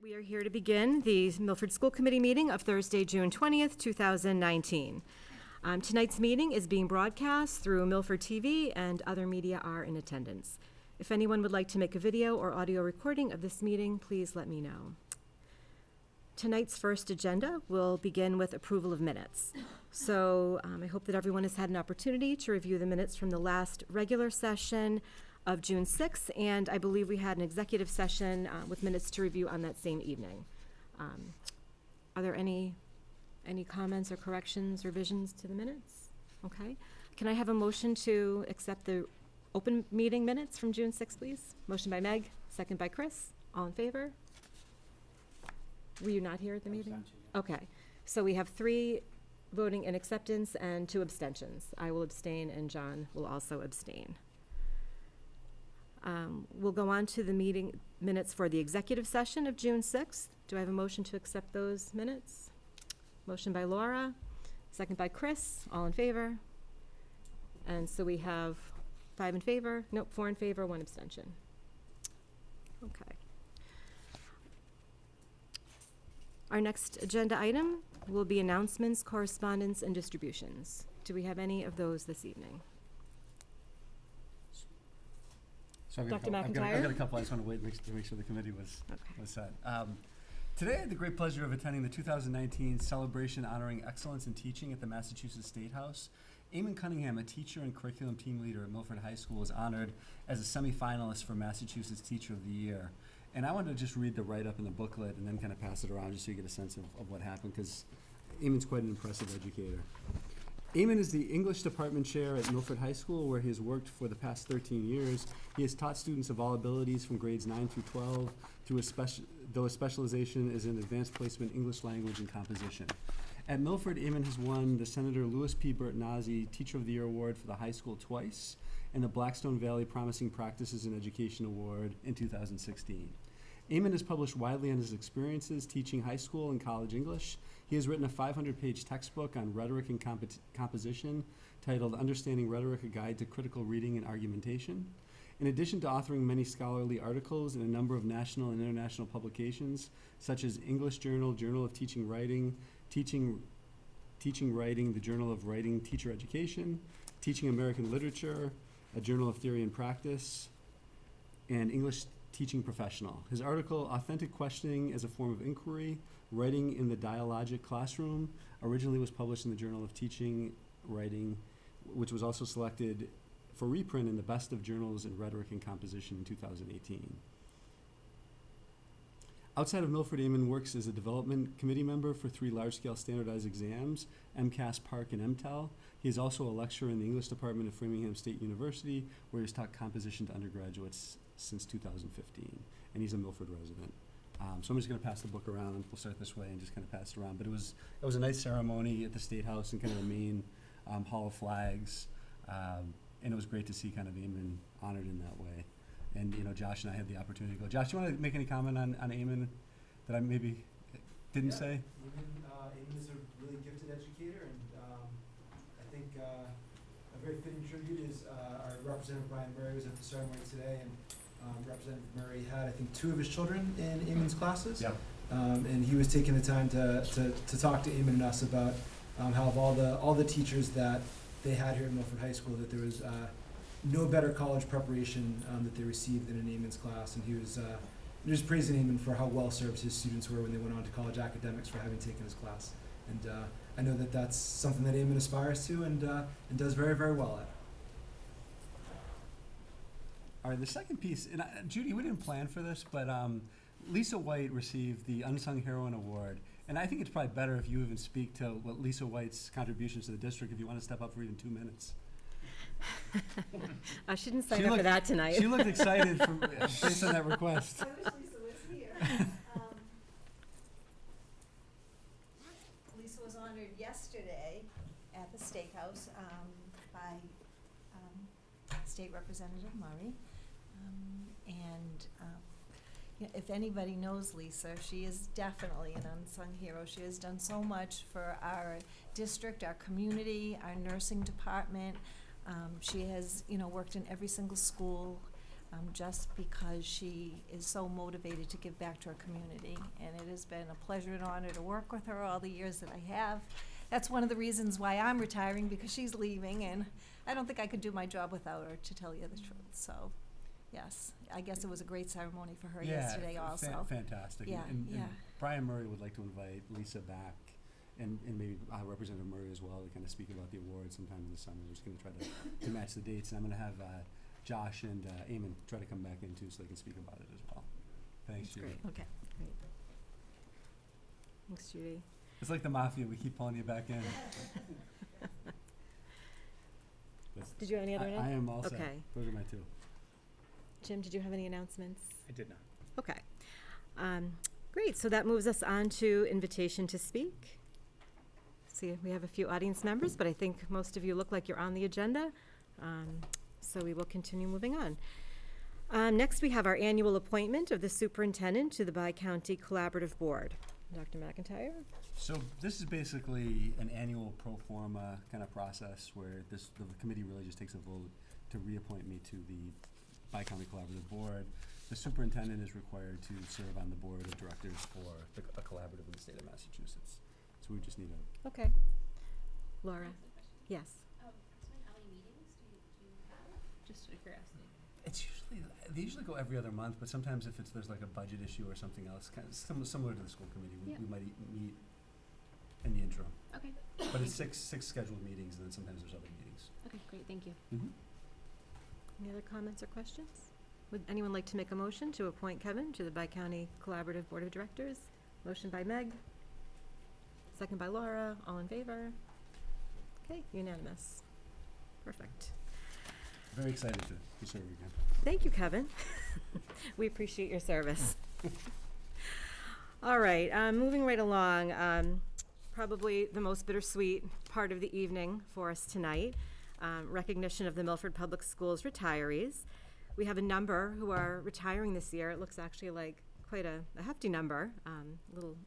We are here to begin the Milford School Committee meeting of Thursday, June 20th, 2019. Tonight's meeting is being broadcast through Milford TV, and other media are in attendance. If anyone would like to make a video or audio recording of this meeting, please let me know. Tonight's first agenda will begin with approval of minutes. So I hope that everyone has had an opportunity to review the minutes from the last regular session of June 6th, and I believe we had an executive session with minutes to review on that same evening. Are there any comments or corrections, revisions to the minutes? Okay. Can I have a motion to accept the open meeting minutes from June 6th, please? Motion by Meg, second by Chris. All in favor? Were you not here at the meeting? Okay. So we have 3 voting in acceptance and 2 abstentions. I will abstain, and John will also abstain. We'll go on to the meeting minutes for the executive session of June 6th. Do I have a motion to accept those minutes? Motion by Laura, second by Chris. All in favor? And so we have 5 in favor, 4 in favor, 1 abstention. Okay. Our next agenda item will be announcements, correspondence, and distributions. Do we have any of those this evening? So Dr. McIntyre? I've got a couple. I just want to wait to make sure the committee was set. Today I had the great pleasure of attending the 2019 celebration honoring excellence in teaching at the Massachusetts State House. Eamon Cunningham, a teacher and curriculum team leader at Milford High School, was honored as a semifinalist for Massachusetts Teacher of the Year. And I wanted to just read the write-up in the booklet and then kind of pass it around just so you get a sense of what happened, because Eamon's quite an impressive educator. Eamon is the English department chair at Milford High School, where he has worked for the past 13 years. He has taught students of all abilities from grades 9 through 12, though his specialization is in advanced placement English language and composition. At Milford, Eamon has won the Senator Louis P. Bertinazi Teacher of the Year Award for the high school twice, and the Blackstone Valley Promising Practices in Education Award in 2016. Eamon has published widely on his experiences teaching high school and college English. He has written a 500-page textbook on rhetoric and composition titled Understanding Rhetoric, A Guide to Critical Reading and Argumentation. In addition to authoring many scholarly articles in a number of national and international publications, such as English Journal, Journal of Teaching Writing, Teaching Writing, the Journal of Writing Teacher Education, Teaching American Literature, a Journal of Theory and Practice, and English Teaching Professional. His article, Authentic Questioning as a Form of Inquiry, Writing in the Dialogic Classroom, originally was published in the Journal of Teaching Writing, which was also selected for reprint in the Best of Journals in Rhetoric and Composition in 2018. Outside of Milford, Eamon works as a development committee member for 3 large-scale standardized exams, MCAS, PARC, and MTEL. He is also a lecturer in the English department at Framingham State University, where he has taught composition to undergraduates since 2015, and he's a Milford resident. So I'm just going to pass the book around. We'll start this way and just kind of pass it around. But it was a nice ceremony at the State House and kind of the main Hall of Flags, and it was great to see kind of Eamon honored in that way. And Josh and I had the opportunity to go. Josh, do you want to make any comment on Eamon that I maybe didn't say? Eamon is a really gifted educator, and I think a very fitting tribute is our Representative Brian Murray was at the ceremony today, and Representative Murray had, I think, 2 of his children in Eamon's classes. Yeah. And he was taking the time to talk to Eamon and us about how of all the teachers that they had here at Milford High School, that there was no better college preparation that they received than in Eamon's class. And he was just praising Eamon for how well served his students were when they went on to college academics for having taken his class. And I know that that's something that Eamon aspires to and does very, very well at. All right, the second piece, and Judy, we didn't plan for this, but Lisa White received the Unsung Heroine Award. And I think it's probably better if you even speak to what Lisa White's contributions to the district, if you want to step up for even 2 minutes. I shouldn't sign up for that tonight. She looked excited based on that request. I wish Lisa was here. Lisa was honored yesterday at the Steakhouse by State Representative Murray. If anybody knows Lisa, she is definitely an unsung hero. She has done so much for our district, our community, our nursing department. She has, worked in every single school just because she is so motivated to give back to her community. And it has been a pleasure and honor to work with her all the years that I have. That's one of the reasons why I'm retiring, because she's leaving, and I don't think I could do my job without her, to tell you the truth. So, yes, I guess it was a great ceremony for her yesterday also. Fantastic. Yeah, And yeah. Brian Murray would like to invite Lisa back, and maybe Representative Murray as well, to kind of speak about the awards sometime in the summer. We're just going to try to match the dates. And I'm going to have Josh and Eamon try to come back in too, so they can speak about it as well. Thanks, That's Judy. great. Okay, great. Thanks, Judy. It's like the mafia. We keep pulling you back in. Did you have any other? I am all set. Okay. Those are my two. Jim, did you have any announcements? I did not. Okay. Great, so that moves us on to invitation to speak. See, we have a few audience members, but I think most of you look like you're on the agenda, so we will continue moving on. Next, we have our annual appointment of the superintendent to the Bi-County Collaborative Board. Dr. McIntyre? So this is basically an annual pro forma kind of process where the committee really just takes a vote to reappoint me to the Bi-County Collaborative Board. The superintendent is required to serve on the board of directors for a collaborative in the state of Massachusetts. So we just need a... Okay. Laura? Yes. How many meetings do you have? Just out of curiosity. They usually go every other month, but sometimes if there's like a budget issue or something else, kind of similar to the school committee, Yeah. we might meet in the interim. Okay. But it's six scheduled meetings, and then sometimes there's other meetings. Okay, great, thank you. Any other comments or questions? Would anyone like to make a motion to appoint Kevin to the Bi-County Collaborative Board of Directors? Motion by Meg. Second by Laura. All in favor? Okay, unanimous. Perfect. Very excited to serve again. Thank you, Kevin. We appreciate your service. All right, moving right along, probably the most bittersweet part of the evening for us tonight, recognition of the Milford Public Schools retirees. We have a number who are retiring this year. It looks actually like quite a hefty number.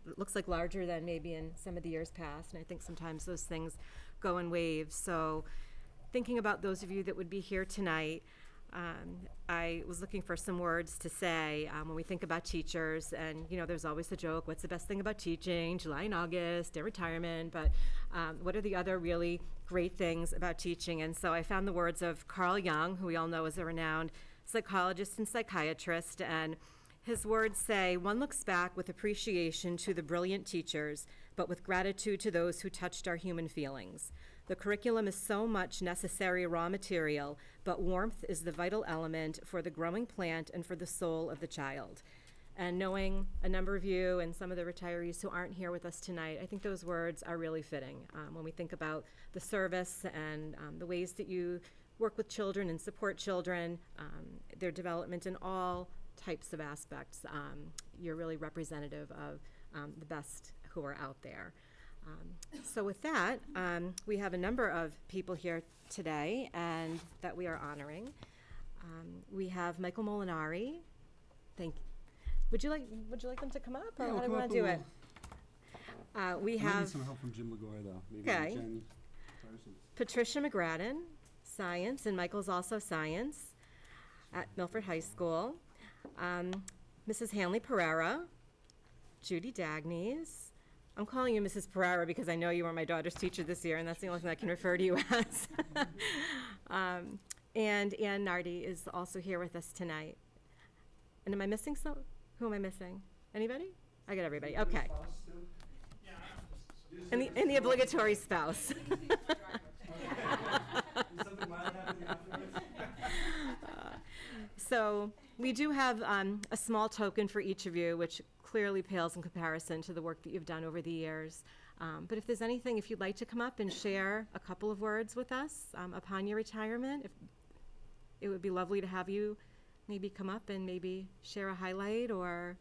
It looks like larger than maybe in some of the years past, and I think sometimes those things go in waves. So thinking about those of you that would be here tonight, I was looking for some words to say when we think about teachers, and there's always the joke, what's the best thing about teaching, July and August, and retirement, but what are the other really great things about teaching? And so I found the words of Carl Jung, who we all know is a renowned psychologist and psychiatrist, and his words say, "One looks back with appreciation to the brilliant teachers, but with gratitude to those who touched our human feelings. The curriculum is so much necessary raw material, but warmth is the vital element for the growing plant and for the soul of the child." And knowing a number of you and some of the retirees who aren't here with us tonight, I think those words are really fitting when we think about the service and the ways that you work with children and support children, their development in all types of aspects. You're really representative of the best who are out there. So with that, we have a number of people here today and that we are honoring. We have Michael Molinari. Thank you. Would you like them to come up, or Yeah, how do come we up want to do it? and We We need have some help from Jim Legore, though. Maybe Okay. Jen Parsons. Patricia McGrattan, science, and Michael's also science at Milford High School. Mrs. Hanley Pereira, Judy Dagnes. I'm calling you Mrs. Pereira because I know you were my daughter's teacher this year, and that's the only thing I can refer to you as. And Ann Nardi is also here with us tonight. And am I missing who am I missing? Anybody? I got everybody. Okay. And the obligatory spouse. So we do have a small token for each of you, which clearly pales in comparison to the work that you've done over the years. But if there's anything, if you'd like to come up and share a couple of words with us upon your retirement, it would be lovely to have you maybe come up and maybe share a highlight, or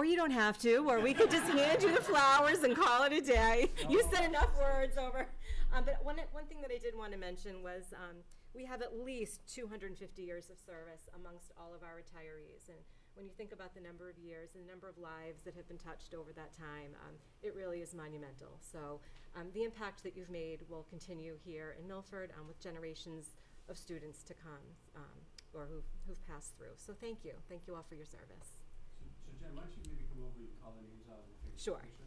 you don't have to, or we could just hand you the flowers and call it a day. You said enough words over. But one thing that I did want to mention was we have at least 250 years of service amongst all of our retirees. And when you think about the number of years and the number of lives that have been touched over that time, it really is monumental. So the impact that you've made will continue here in Milford with generations of students to come, or who've passed through. So thank you. Thank you all for your service. So Jen, why don't you maybe come over and call the names out and we'll take a Sure. picture?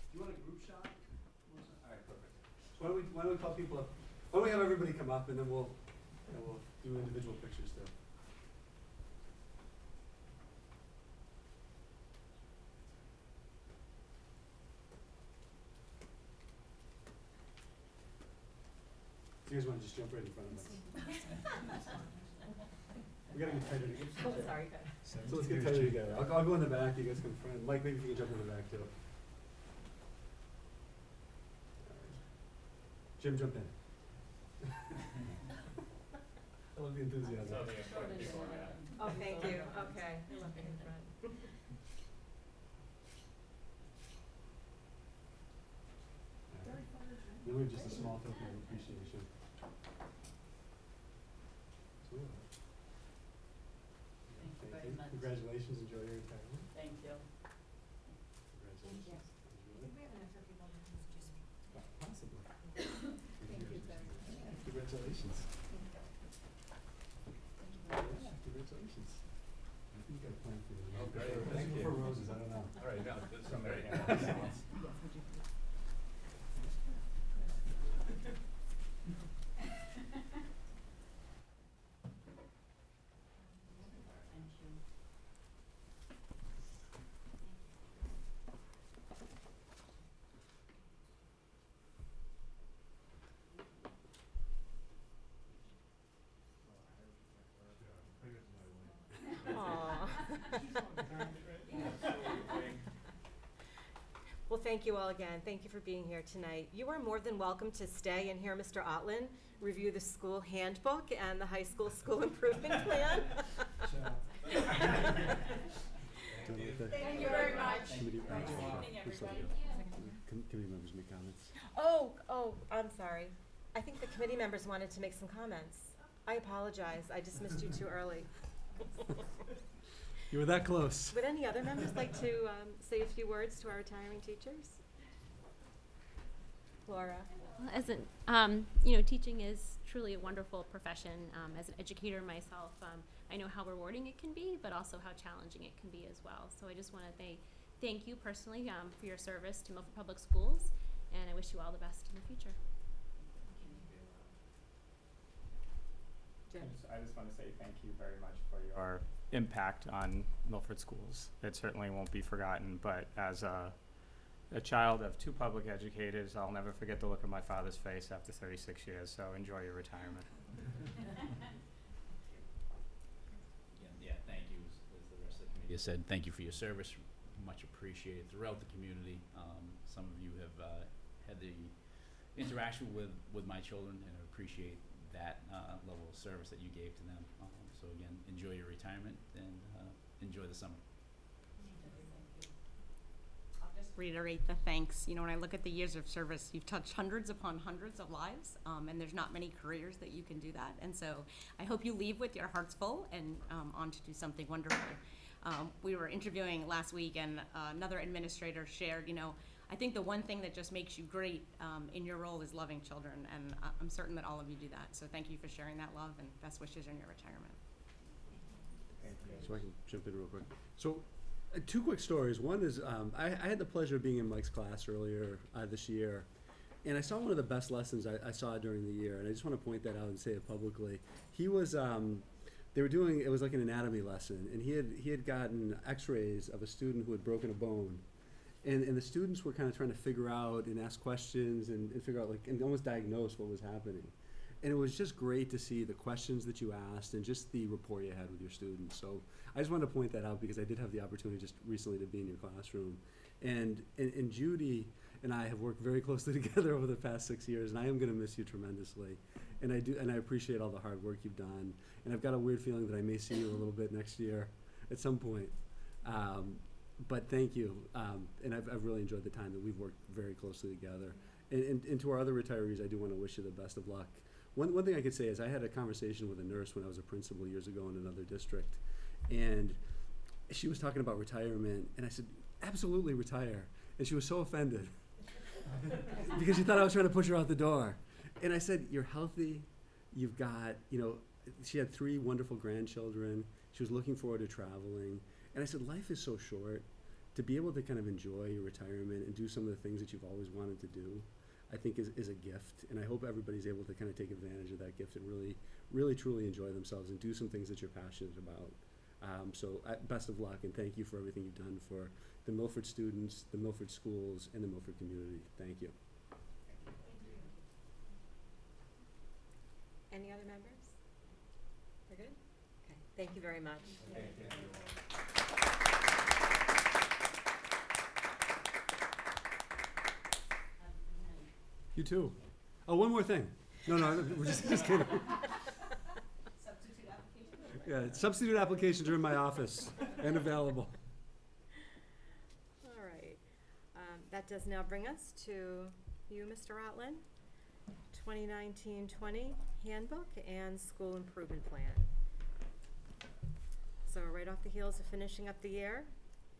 Do you want a group shot? All right, perfect. So why don't we call people up? Why don't we have everybody come up and then we'll do individual pictures too. You guys want to just jump right in front of us? We gotta get tighter together. Oh, sorry. So let's get tighter together. I'll go in the back, you guys come front. Mike, maybe if you can jump in the back too. Jim, jump in. I love the enthusiasm. Oh, thank you. Okay. I love being in front. Then we have just a small token of appreciation. Thank you very much. Congratulations, enjoy your retirement. Thank you. Congratulations. We have enough for people to just. Possibly. Thank you very much. Congratulations. Yeah, congratulations. I think you got a plan for you. Oh, great. Thank Thank you for you. roses, I don't know. All right, now, this is somebody hand. Thank you. Aw. Well, thank you all again. Thank you for being here tonight. You are more than welcome to stay and hear Mr. Otlin review the school handbook and the high school school improvement plan. Thank you very much. Committee everybody. committee members make comments. Oh, I'm sorry. I think the committee members wanted to make some comments. I apologize. I dismissed you too early. You were that close. Would any other members like to say a few words to our retiring teachers? Laura? Well, as an, teaching is truly a wonderful profession. As an educator myself, I know how rewarding it can be, but also how challenging it can be as well. So I just want to thank you personally for your service to Milford Public Schools, and I wish you all the best in the future. Jim? I just want to say thank you very much for your impact on Milford schools. It certainly won't be forgotten, but as a child of two public educators, I'll never forget the look of my father's face after 36 years, so enjoy your retirement. Yeah, thank you, as the rest of the committee has said. Thank you for your service, much appreciated throughout the community. Some of you have had the interaction with my children, and I appreciate that level of service that you gave to them. So again, enjoy your retirement and enjoy the summer. I'll just reiterate the thanks. You know, when I look at the years of service, you've touched hundreds upon hundreds of lives, and there's not many careers that you can do that. And so I hope you leave with your hearts full and on to do something wonderful. We were interviewing last week, and another administrator shared, I think the one thing that just makes you great in your role is loving children, and I'm certain that all of you do that. So thank you for sharing that love, and best wishes in your retirement. So I can jump in real quick. So, two quick stories. One is I had the pleasure of being in Mike's class earlier this year, and I saw one of the best lessons I saw during the year, and I just want to point that out and say it publicly. He was, they were doing, it was like an anatomy lesson, and he had gotten x-rays of a student who had broken a bone, and the students were kind of trying to figure out and ask questions and figure out, and almost diagnose what was happening. And it was just great to see the questions that you asked and just the rapport you had with your students. So I just wanted to point that out because I did have the opportunity just recently to be in your classroom. And Judy and I have worked very closely together over the past 6 years, and I am going to miss you tremendously. And I appreciate all the hard work you've done. And I've got a weird feeling that I may see you a little bit next year at some point. But thank you. And I've really enjoyed the time that we've worked very closely together. And to our other retirees, I do want to wish you the best of luck. One thing I could say is I had a conversation with a nurse when I was a principal years ago in another district, and she was talking about retirement, and I said, absolutely retire. And she was so offended because she thought I was trying to push her out the door. And I said, you're healthy, you've got, she had 3 wonderful grandchildren, she was looking forward to traveling, and I said, life is so short. To be able to kind of enjoy your retirement and do some of the things that you've always wanted to do, I think is a gift, and I hope everybody's able to kind of take advantage of that gift and really, really truly enjoy themselves and do some things that you're passionate about. So best of luck, and thank you for everything you've done for the Milford students, the Milford schools, and the Milford community. Thank you. Any other members? We're good? Okay, thank you very much. You too. Oh, one more thing. No, we're just kidding. Substitute application? Yeah, substitute applications are in my office and available. All right. That does now bring us to you, Mr. Otlin. 2019-20 Handbook and School Improvement Plan. So right off the heels of finishing up the year,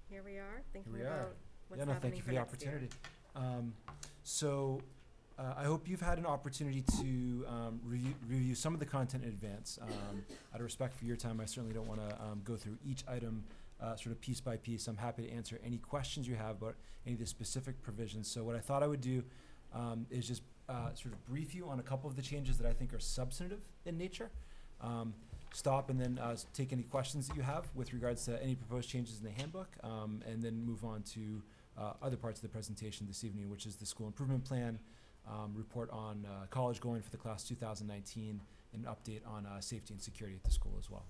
here we are, thinking Here we are. about what's Yeah, no, happening thank you for for the next year. opportunity. I hope you've had an opportunity to review some of the content in advance. Out of respect for your time, I certainly don't want to go through each item sort of piece by piece. I'm happy to answer any questions you have about any of the specific provisions. So what I thought I would do is just sort of brief you on a couple of the changes that I think are substantive in nature. Stop and then take any questions that you have with regards to any proposed changes in the handbook, and then move on to other parts of the presentation this evening, which is the school improvement plan, report on college going for the class 2019, and an update on safety and security at the school as well.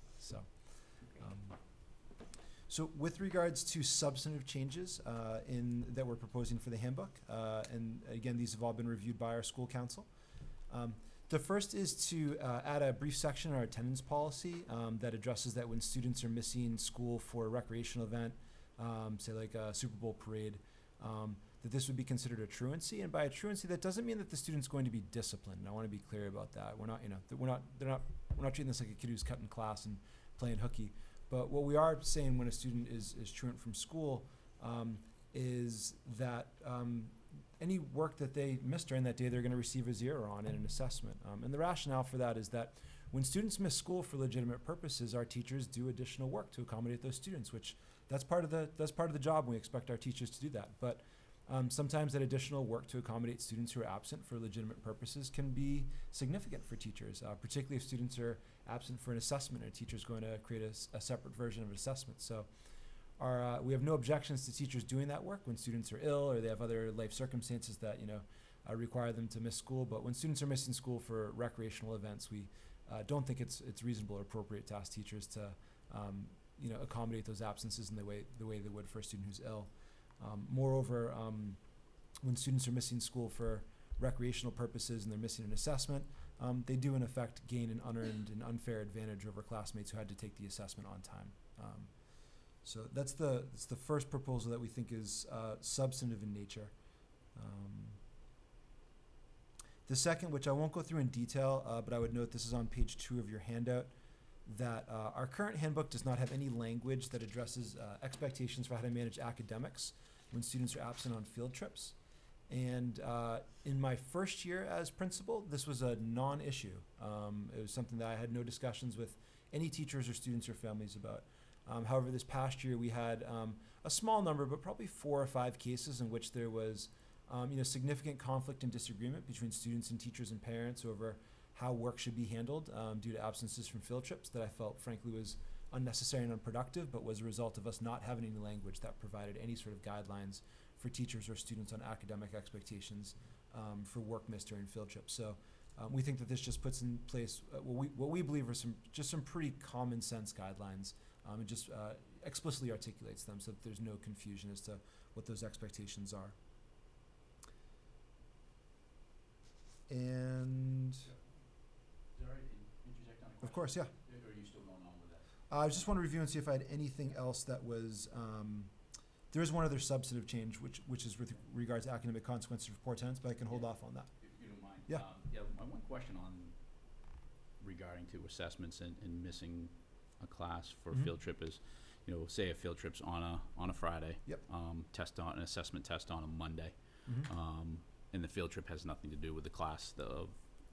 So with regards to substantive changes that we're proposing for the handbook, and again, these have all been reviewed by our school council. The first is to add a brief section in our attendance policy that addresses that when students are missing school for a recreational event, say like a Super Bowl parade, that this would be considered a truancy. And by a truancy, that doesn't mean that the student's going to be disciplined. I want to be clear about that. We're not treating this like a kid who's cut in class and playing hooky. But what we are saying when a student is truant from school is that any work that they missed during that day, they're going to receive a 0 on in an assessment. And the rationale for that is that when students miss school for legitimate purposes, our teachers do additional work to accommodate those students, which that's part of the job, and we expect our teachers to do that. But sometimes that additional work to accommodate students who are absent for legitimate purposes can be significant for teachers, particularly if students are absent for an assessment and a teacher's going to create a separate version of an assessment. So we have no objections to teachers doing that work when students are ill or they have other life circumstances that require them to miss school. But when students are missing school for recreational events, we don't think it's reasonable or appropriate to ask teachers to accommodate those absences in the way they would for a student who's ill. Moreover, when students are missing school for recreational purposes and they're missing an assessment, they do in effect gain an unearned and unfair advantage over classmates who had to take the assessment on time. So that's the first proposal that we think is substantive in nature. The second, which I won't go through in detail, but I would note this is on page 2 of your handout, that our current handbook does not have any language that addresses expectations for how to manage academics when students are absent on field trips. And in my first year as principal, this was a non-issue. It was something that I had no discussions with any teachers or students or families about. However, this past year we had a small number, but probably 4 or 5 cases in which there was significant conflict and disagreement between students and teachers and parents over how work should be handled due to absences from field trips that I felt frankly was unnecessary and unproductive, but was a result of us not having any language that provided any sort of guidelines for teachers or students on academic expectations for work missed during field trips. So we think that this just puts in place what we believe are some pretty common sense guidelines, and just explicitly articulates them so that there's no confusion as to what those expectations are. And Is that right? Interject on a question? of course, yeah. Or are you still going on with that? I just want to review and see if I had anything else that was, there is one other substantive change, which is with regards to academic consequences for poor attendance, but I can hold off on that. If you don't mind. Yeah. My one question on regarding to assessments and missing a class for a field trip is, say a field trip's on a Friday. Yep. An assessment test on a Monday. Mm-hmm. And the field trip has nothing to do with the class of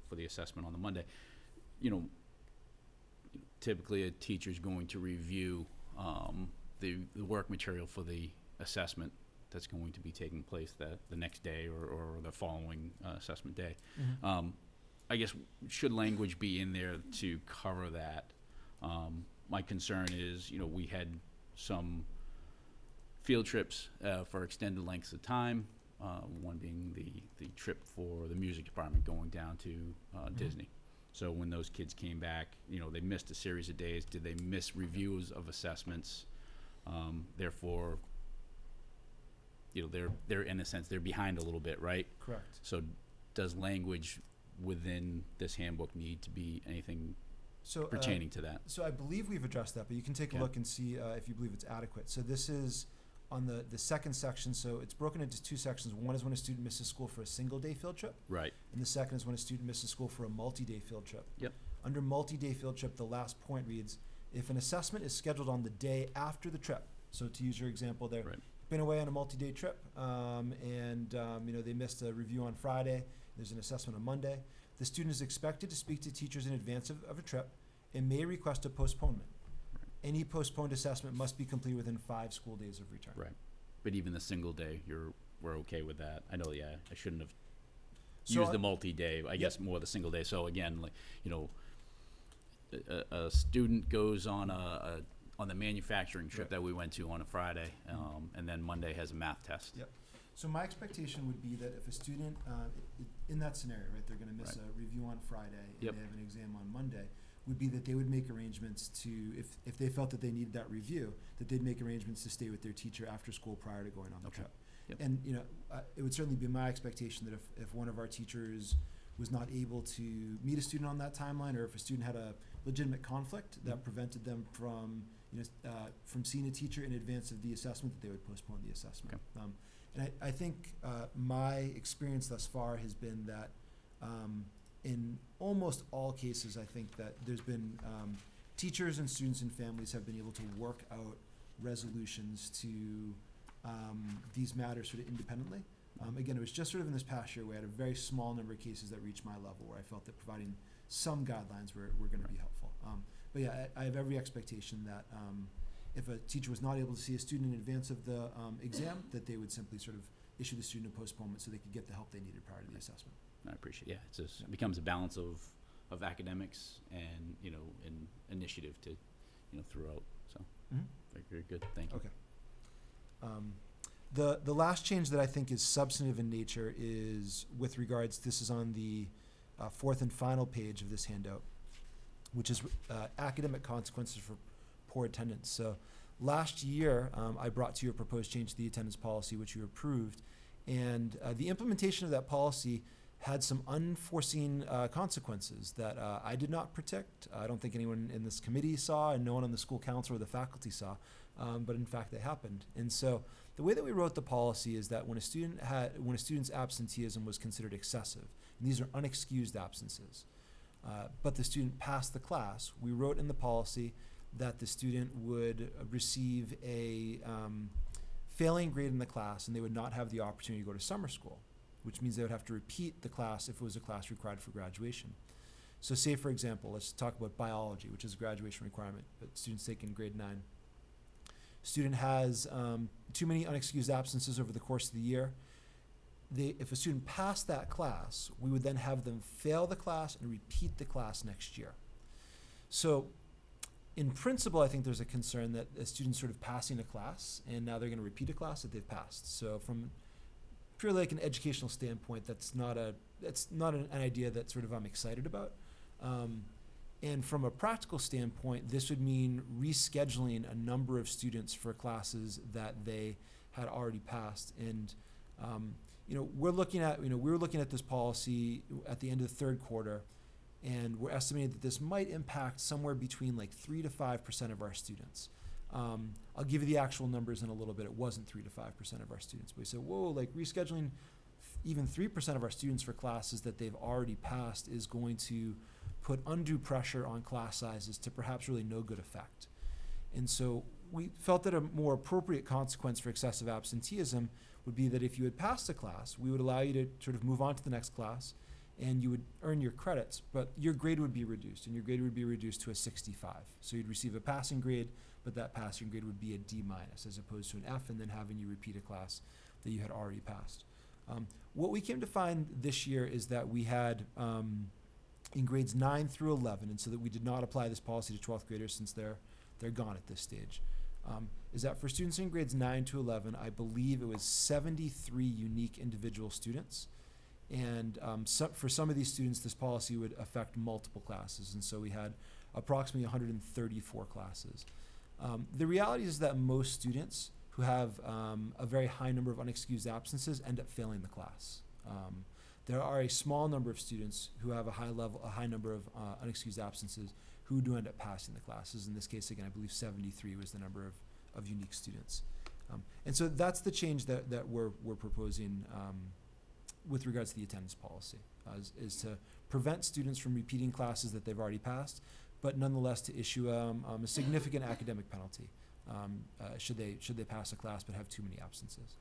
for the assessment on the Monday. You know, typically a teacher's going to review the work material for the assessment that's going to be taking place the next day or the following assessment day. I guess, should language be in there to cover that? My concern is, you know, we had some field trips for extended lengths of time, one being the trip for the music department going down to Disney. So when those kids came back, you know, they missed a series of days. Did they miss reviews of assessments? Therefore, you know, they're in a sense, they're behind a little bit, right? Correct. So does language within this handbook need to be anything pertaining to that? So I believe we've addressed that, but you can take a Okay. look and see if you believe it's adequate. So this is on the second section, so it's broken into two sections. One is when a student misses school for a single-day field trip, Right. and the second is when a student misses school for a multi-day field trip. Yep. Under multi-day field trip, the last point reads, if an assessment is scheduled on the day after the trip, so to use your example there, Right. been away on a multi-day trip, and you know, they missed a review on Friday, there's an assessment on Monday, the student is expected to speak to teachers in advance of a trip and may request a postponement. Any postponed assessment must be completed within 5 school days of return. Right. But even the single day, we're okay with that. I know, yeah, I shouldn't have So used the multi-day, I guess more the single day. So again, like, you know, a student goes on on the manufacturing trip Right. that we went to on a Friday, and then Monday has a math test. Yep. So my expectation would be that if a student, in that scenario, right, they're gonna miss Right. a review on Friday and Yep. they have an exam on Monday, would be that they would make arrangements to, if they felt that they needed that review, that they'd make arrangements to stay with their teacher after school prior to going on the Okay. trip. Yep. And, you know, it would certainly be my expectation that if one of our teachers was not able to meet a student on that timeline, or if a student had a legitimate conflict that prevented them from, you know, from seeing a teacher in advance of the assessment, that they would postpone the assessment. And I think my experience thus far has been that in almost all cases, I think that there's been teachers and students and families have been able to work out resolutions to these matters sort of independently. Again, it was just sort of in this past year, we had a very small number of cases that reached my level where I felt that providing some guidelines were going to be helpful. But yeah, I have every expectation that if a teacher was not able to see a student in advance of the exam, that they would simply sort of issue the student a postponement so they could get the help they needed prior to the assessment. I appreciate, yeah, it's just, it becomes a balance of academics and, you know, and initiative to, you know, throughout, so, very, very good, thank you. Okay. The last change that I think is substantive in nature is with regards, this is on the fourth and final page of this handout, which is academic consequences for poor attendance. So last year, I brought to you a proposed change to the attendance policy, which you approved, and the implementation of that policy had some unforeseen consequences that I did not predict. I don't think anyone in this committee saw, and no one on the school council or the faculty saw, but in fact they happened. And so the way that we wrote the policy is that when a student's absenteeism was considered excessive, and these are unexcused absences, but the student passed the class, we wrote in the policy that the student would receive a failing grade in the class, and they would not have the opportunity to go to summer school, which means they would have to repeat the class if it was a class required for graduation. So say, for example, let's talk about biology, which is a graduation requirement, but students take in grade 9. Student has too many unexcused absences over the course of the year. If a student passed that class, we would then have them fail the class and repeat the class next year. So in principle, I think there's a concern that a student's sort of passing a class and now they're going to repeat a class that they've passed. So from purely like an educational standpoint, that's not an idea that sort of I'm excited about. And from a practical standpoint, this would mean rescheduling a number of students for classes that they had already passed. And we were looking at this policy at the end of the third quarter, and we're estimating that this might impact somewhere between like 3 to 5% of our students. I'll give you the actual numbers in a little bit. It wasn't 3 to 5% of our students, but we said, whoa, like rescheduling even 3% of our students for classes that they've already passed is going to put undue pressure on class sizes to perhaps really no good effect. And so we felt that a more appropriate consequence for excessive absenteeism would be that if you had passed a class, we would allow you to sort of move on to the next class, and you would earn your credits, but your grade would be reduced, and your grade would be reduced to a 65. So you'd receive a passing grade, but that passing grade would be a D minus as opposed to an F, and then having you repeat a class that you had already passed. What we came to find this year is that we had in grades 9 through 11, and so that we did not apply this policy to 12th graders since they're gone at this stage, is that for students in grades 9 to 11, I believe it was 73 unique individual students. And for some of these students, this policy would affect multiple classes, and so we had approximately 134 classes. The reality is that most students who have a very high number of unexcused absences end up failing the class. There are a small number of students who have a high number of unexcused absences who do end up passing the classes. In this case, again, I believe 73 was the number of unique students. And so that's the change that we're proposing with regards to the attendance policy, is to prevent students from repeating classes that they've already passed, but nonetheless to issue a significant academic penalty should they pass a class but have too many absences.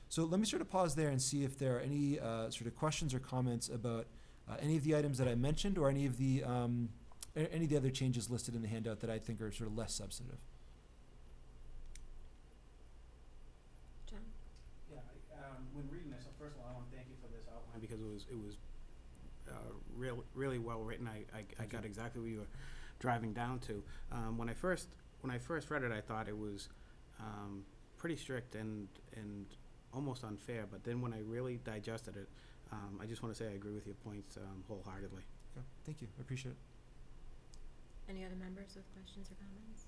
So let me sort of pause there and see if there are any sort of questions or comments about any of the items that I mentioned, or any of the other changes listed in the handout that I think are sort of less substantive. John? Yeah, when reading this, first of all, I want to thank you for this outline because it was really well written. I got exactly what you were driving down to. When I first read it, I thought it was pretty strict and almost unfair. But then when I really digested it, I just want to say I agree with your points wholeheartedly. Okay, thank you. I appreciate it. Any other members with questions or comments?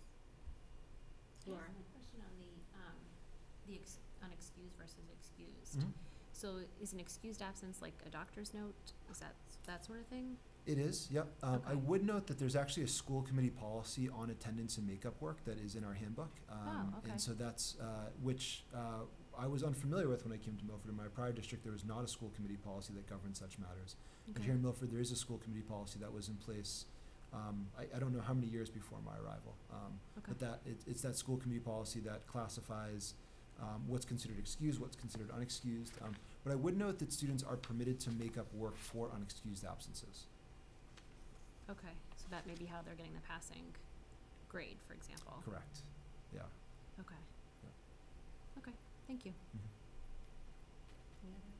Laura? I have a question on the unexcused versus excused. Mhm. So is an excused absence like a doctor's note? Is that sort of thing? It is, yep. I Okay. would note that there's actually a school committee policy on attendance and makeup work that is in our handbook. Okay. And so that's, which I was unfamiliar with when I came to Milford. In my prior district, there was not a school committee policy that governed such matters. But here in Milford, there is a school committee policy that was in place, I don't know how many years before my arrival. But it's that school committee policy that classifies what's considered excused, what's considered unexcused. But I would note that students are permitted to make up work for unexcused absences. Okay, so that may be how they're getting the passing grade, for example. Correct, yeah. Okay. Yep. Okay, thank you. Any other?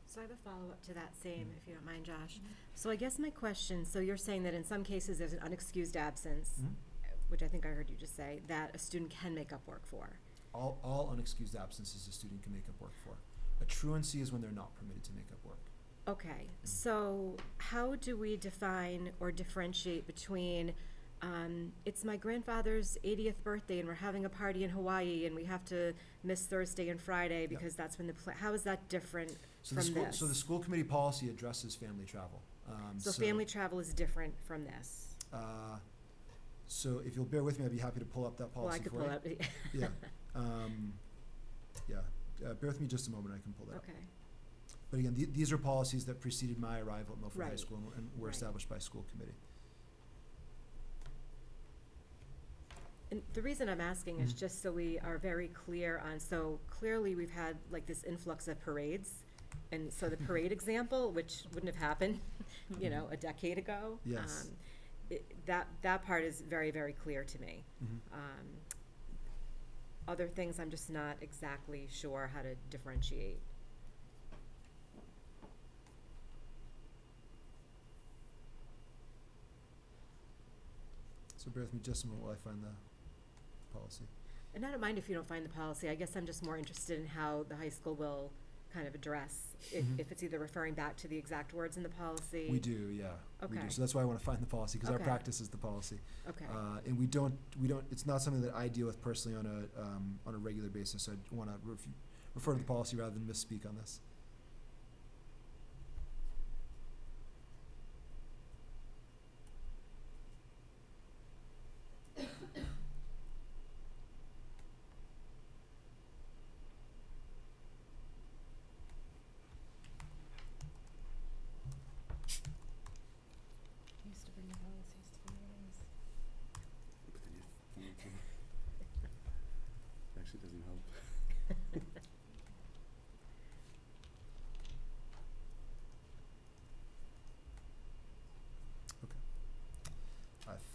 So I have a follow-up to that same, Mhm. if you don't mind, Josh. So I guess my question, so you're saying that in some cases there's an unexcused absence, Mhm. which I think I heard you just say, that a student can make up work for. All unexcused absences a student can make up work for. A truancy is when they're not permitted to make up work. Okay, so how do we define or differentiate between, it's my grandfather's 80th birthday and we're having a party in Hawaii and we have to miss Thursday and Friday because that's when how is that different from this? So the school committee policy addresses family travel. So family travel is different from this? So if you'll bear with me, I'd be happy to pull up that Well, I policy could for pull you. it up. Yeah. Bear with me just a moment, I can pull that up. Okay, But again, these are policies that preceded my arrival at Milford High Right. School and were Right. established by school committee. and the reason I'm asking is Mhm. just so we are very clear on, so clearly we've had like this influx of parades. And so the parade example, which wouldn't have happened, a decade ago. Yes. That part is very, very clear to me. Mhm. Other things, I'm just not exactly sure how to differentiate. So bear with me just a moment while I find the policy. And I don't mind if you don't find the policy. I guess I'm just more interested in how the high school will kind of address, Mhm. if it's either referring back to the exact words in the policy. We do, yeah. We do. Okay. So that's why I want to find the policy, because our Okay. practice is the policy. Okay, And we don't, it's not something that I deal with personally on a regular basis. So I want to refer to the policy rather than misspeak on this. used to bring the policies to the meetings. But then your phone too. Actually doesn't help.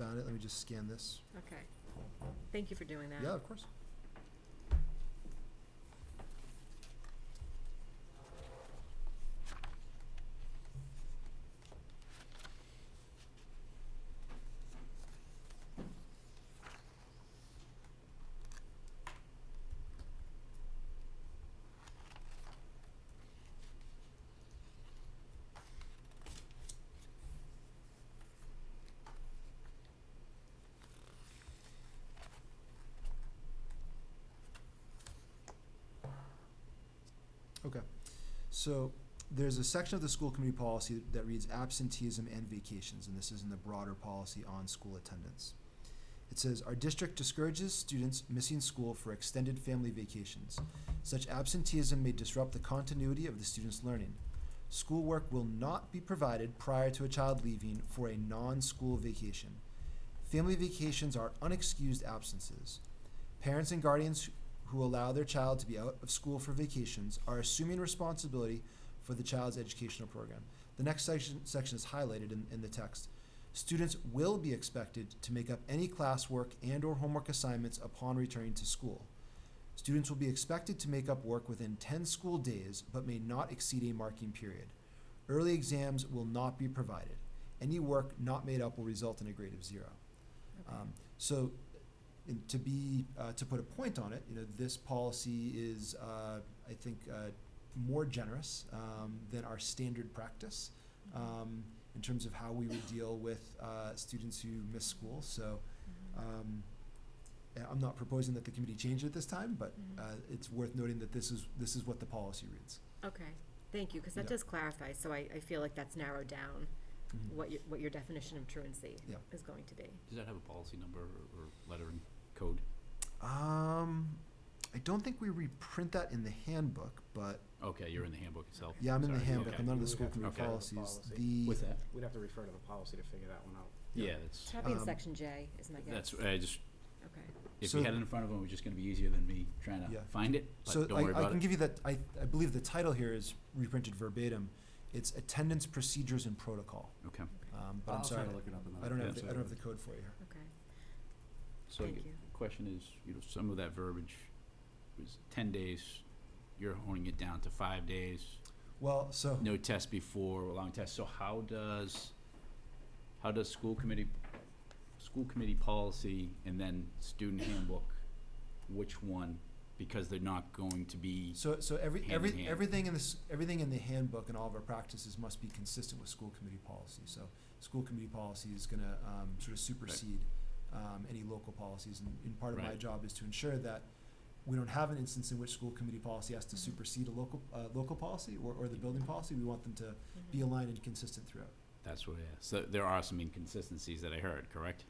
found it. Let me just scan this. Okay. Thank you for doing that. Yeah, of course. Okay, so there's a section of the school committee policy that reads absenteeism and vacations, and this is in the broader policy on school attendance. It says, our district discourages students missing school for extended family vacations. Such absenteeism may disrupt the continuity of the student's learning. Schoolwork will not be provided prior to a child leaving for a non-school vacation. Family vacations are unexcused absences. Parents and guardians who allow their child to be out of school for vacations are assuming responsibility for the child's educational program. The next section is highlighted in the text. Students will be expected to make up any classwork and/or homework assignments upon returning to school. Students will be expected to make up work within 10 school days, but may not exceed a marking period. Early exams will not be provided. Any work not made up will result in a grade of 0. Okay. To put a point on it, this policy is, I think, more generous than our standard practice in terms of how we would deal with students who miss school. So I'm not proposing that the committee change it at this time, but it's worth noting that this is what the policy reads. Okay, thank you, because that Yeah. does clarify, so I feel like that's narrowed down Mhm. what your definition of truancy Yeah. is going to be. Does that have a policy number or letter and code? I don't think we reprint that in the handbook, but Okay, you're in the handbook itself. yeah, I'm in the Sorry, handbook. okay. I'm not in the We would school have to committee refer to the policies. policy. The What's that? We'd have to refer to the policy to figure that one out. Yeah, that's, It's probably in Um, section J, is my guess. that's, I just, Okay. if So- you had it in front of them, it was just gonna be easier than me trying Yeah. to find it, So but don't worry I about can it. give you that. I believe the title here is reprinted verbatim. It's attendance procedures and protocol. Okay, But I'm I'll sorry, try to look it up another I don't day. have Yeah. the, I don't have the code for you here. Okay, so thank the you. question is, some of that verbiage was 10 days, you're honing it down to 5 days, Well, so no test before, allowing tests, so how does school committee policy and then student handbook, which one, because they're not going to be, So Hand in hand. everything in the handbook and all of our practices must be consistent with school committee policy. So school committee policy is gonna sort of supersede any local policies, and part of my Right. job is to ensure that we don't have an instance in which school committee policy has to supersede a local policy or the building policy. We want them to be aligned and consistent throughout. that's what it is. So there are some inconsistencies that I heard, correct?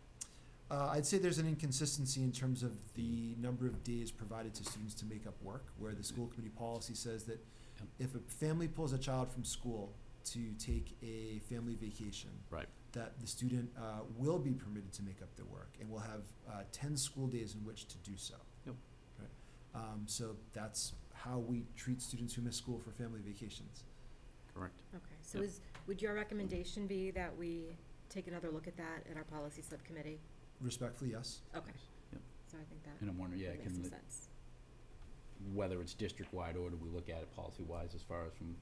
I'd say there's an inconsistency in terms of the number of days provided to students to make up work, where the school committee policy says that Yep. if a family pulls a child from school to take a family vacation, Right. that the student will be permitted to make up their work and will have 10 school days in which to do so. Yep. Right? So that's how we treat students who miss school for family vacations. Correct. Okay, so Yep. would your recommendation be that we take another look at that at our policy subcommittee? Respectfully, yes. Okay. Yep. So I think that And I'm wondering, makes some sense. whether it's district-wide or do we look at it policy-wise as far as from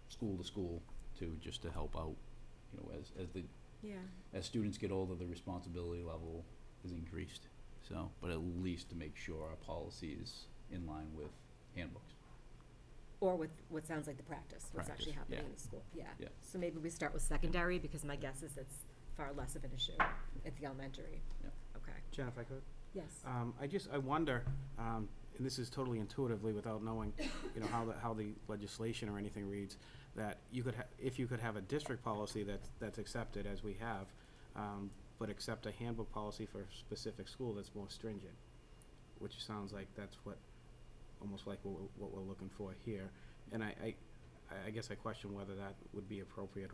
school to school to just to help out, Yeah, as students get older, the responsibility level is increased. So, but at least to make sure our policy is in line with handbooks. or with what sounds like the practice, what's actually Practice, happening yeah. in the school, yeah. Yeah. So maybe we start with secondary, because my guess is it's far less of an issue at the elementary. Yep. Okay, Jen, if I could? yes. I wonder, and this is totally intuitively without knowing, how the legislation or anything reads, that you could if you could have a district policy that's accepted as we have, but accept a handbook policy for a specific school that's more stringent, which sounds like that's almost like what we're looking for here. And I guess I question whether that would be appropriate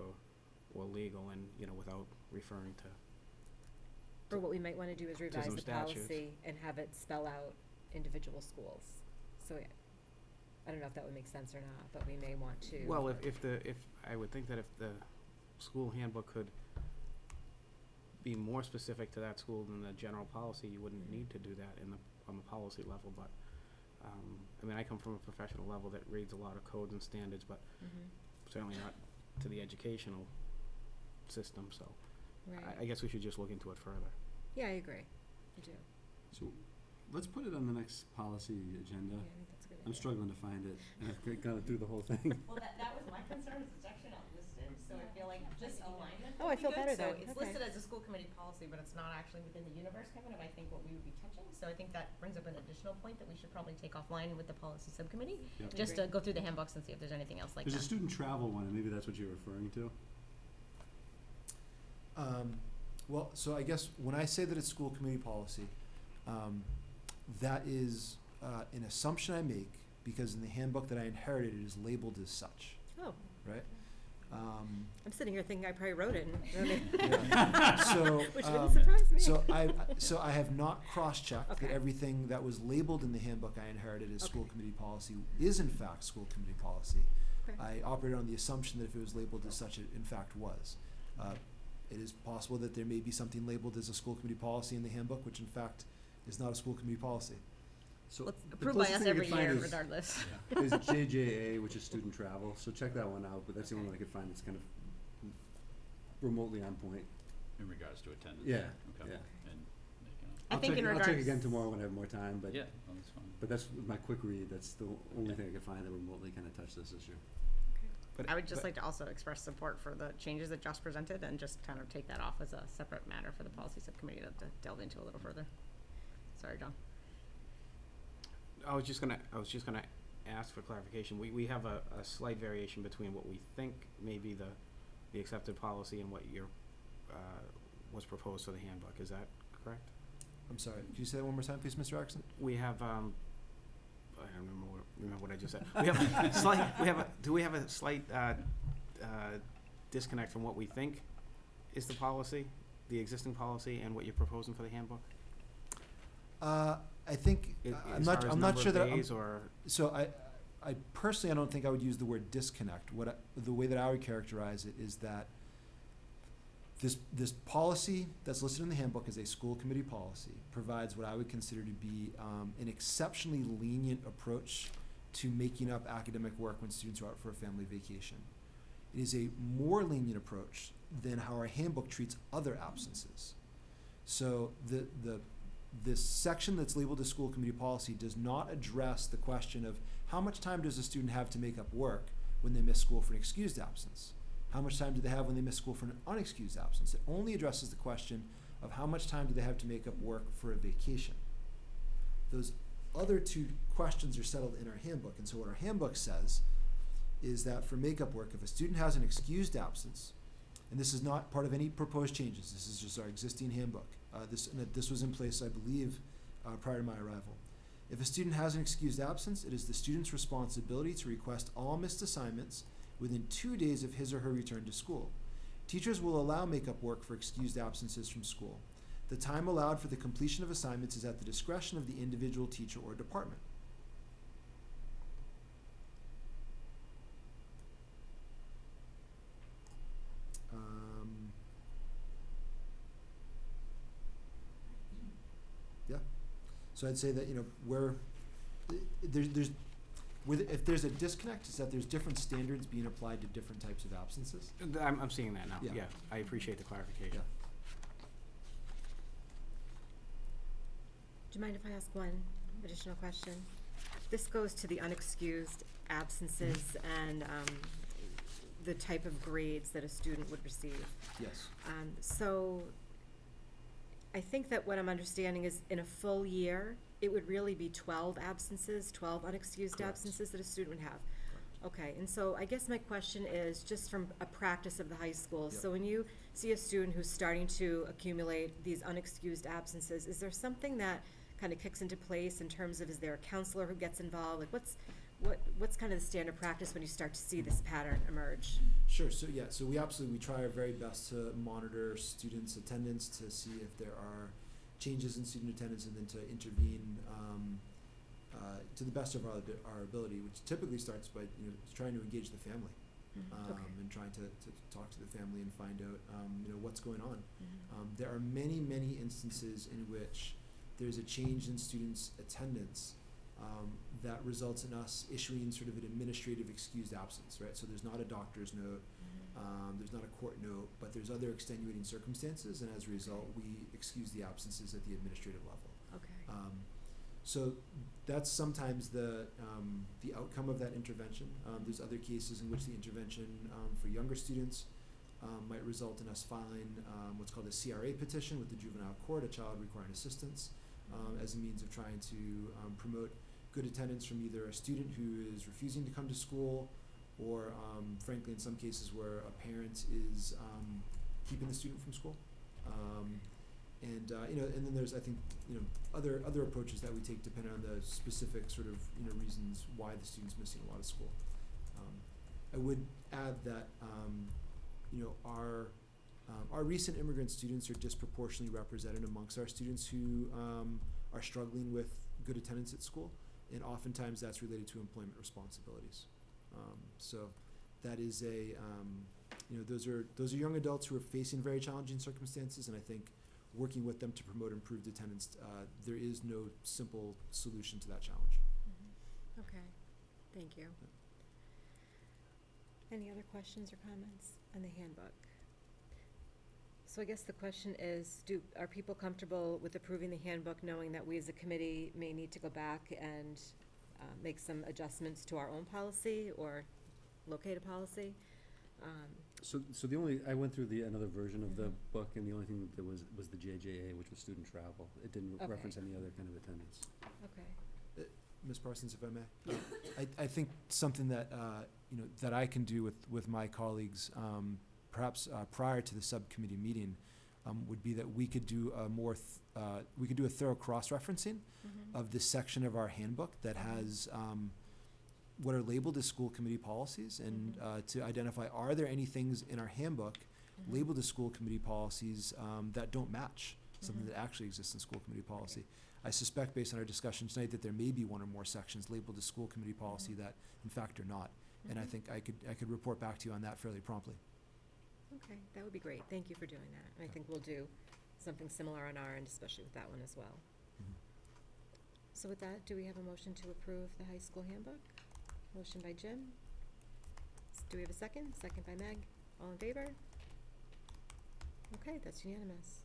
or legal, and, without referring to. Or what we might wanna do is revise some the statutes. policy and have it spell out individual schools. So I don't know if that would make sense or not, but we may want to. Well, if I would think that if the school handbook could be more specific to that school than the general policy, you wouldn't need to do that on the policy level, but, I mean, I come from a professional level that reads a lot of codes and standards, but certainly not to the educational system, so I guess we should just look into it further. Yeah, I agree. I do. So let's put it on the next policy agenda. Yeah, I think that's a good I'm idea. struggling to find it, and I've got to do the whole thing. Well, that was my concern, is it's actually not listed, so I feel like just alignment Oh, I would be feel good. better So then. it's Okay. listed as a school committee policy, but it's not actually within the universe, Kevin, of I think what we would be touching. So I think that brings up an additional point that we should probably take offline with the policy subcommittee, Yep. just to go through the handbooks and see if there's anything else like There's a that. student travel one, and maybe that's what you're referring to. Well, so I guess when I say that it's school committee policy, that is an assumption I make because in the handbook that I inherited, it is labeled as such, Oh, right? I'm sitting here thinking I probably wrote it, So, which wouldn't surprise me. so I have not cross-checked Okay. that everything that was labeled in the handbook I inherited as school Okay. committee policy is in fact school committee policy. Okay. I operated on the assumption that if it was labeled as such, it in fact was. It is possible that there may be something labeled as a school committee policy in the handbook, which in fact is not a school committee policy. So Well, it's the approved by closest us thing I every could find year is- regardless. is JJA, which is student travel, so check that one out, but that's the only one I could find that's kind of remotely on point. In regards to attendance. Yeah, Okay. yeah. And, I I'll think check in it- I'll check regards- again tomorrow when I have more time, but, yeah, well, that's fine. but that's my quick read, that's the only thing I could find that remotely kind of touched this issue. But I would just like to also express support for the changes that Josh presented and just kind of take that off as a separate matter for the policy subcommittee to delve into a little further. Sorry, John. I was just gonna ask for clarification. We have a slight variation between what we think may be the accepted policy and what was proposed for the handbook. Is that correct? I'm sorry, could you say that one more time, please, Mr. Erickson? We have, I don't remember what I just said. Do we have a slight disconnect from what we think is the policy, the existing policy, and what you're proposing for the handbook? I think, I'm not sure that, so I personally, I don't think I would use the word disconnect. The way that I would characterize it is that this policy that's listed in the handbook as a school committee policy provides what I would consider to be an exceptionally lenient approach to making up academic work when students are out for a family vacation. It is a more lenient approach than how our handbook treats other absences. So this section that's labeled as school committee policy does not address the question of how much time does a student have to make up work when they miss school for an excused absence? How much time do they have when they miss school for an unexcused absence? It only addresses the question of how much time do they have to make up work for a vacation. Those other two questions are settled in our handbook, and so what our handbook says is that for makeup work, if a student has an excused absence, and this is not part of any proposed changes, this is just our existing handbook. This was in place, I believe, prior to my arrival. If a student has an excused absence, it is the student's responsibility to request all missed assignments within 2 days of his or her return to school. Teachers will allow makeup work for excused absences from school. The time allowed for the completion of assignments is at the discretion of the individual teacher or department. Yeah. So I'd say that, if there's a disconnect, it's that there's different standards being applied to different types of absences. I'm seeing that now. Yeah. Yeah, I appreciate the clarification. Yeah. Do you mind if I ask one additional question? This goes to the unexcused absences and the type of grades that a student would receive. Yes. So I think that what I'm understanding is in a full year, it would really be 12 absences, 12 unexcused Correct. absences that a student would have. Okay, and so I guess my question is, just from a practice of the high school, Yep. so when you see a student who's starting to accumulate these unexcused absences, is there something that kind of kicks into place in terms of, is there a counselor who gets involved? Like what's kind of the standard practice when you start to see this pattern emerge? Sure. So we try our very best to monitor students' attendance to see if there are changes in student attendance and then to intervene to the best of our ability, which typically starts by trying to engage the family. Okay. and trying to talk to the family and find out, what's going on. Mhm. There are many, many instances in which there's a change in students' attendance that results in us issuing sort of an administrative excused absence, right? So there's not a doctor's note, there's not a court note, but there's other extenuating circumstances, and as a result, we excuse the absences at the administrative level. Okay. So that's sometimes the outcome of that intervention. There's other cases in which the intervention for younger students might result in us filing what's called a CRA petition with the juvenile court, a child requiring assistance, as a means of trying to promote good attendance from either a student who is refusing to come to school, or frankly in some cases where a parent is keeping the student from school. And then there's, I think, other approaches that we take depending on the specific sort of, reasons why the student's missing a lot of school. I would add that, our recent immigrant students are disproportionately represented amongst our students who are struggling with good attendance at school, and oftentimes that's related to employment responsibilities. So that is those are young adults who are facing very challenging circumstances, and I think working with them to promote improved attendance, there is no simple solution to that challenge. Okay, thank you. Any other questions or comments on the handbook? So I guess the question is, are people comfortable with approving the handbook, knowing that we as a committee may need to go back and make some adjustments to our own policy or locate a policy? So I went through another version of the book, and the only thing that was the JJA, which was student travel. It didn't Okay. reference any other kind of attendance. Okay. Ms. Parsons, if I may, I think something that that I can do with my colleagues, perhaps prior to the subcommittee meeting, would be that we could do a thorough cross-referencing of this section of our handbook that has what are labeled as school committee policies, and to identify, are there any things in our handbook labeled as school committee policies that don't match something that actually exists in school committee policy. I suspect, based on our discussion tonight, that there may be one or more sections labeled as school committee policy that in fact are not, and I think I could report back to you on that fairly promptly. Okay, that would be great. Thank you for doing that. And I think we'll do something similar on our end, especially with that one as well. So with that, do we have a motion to approve the high school handbook? Motion by Jim. Do we have a second? Second by Meg. All in favor? Okay, that's unanimous.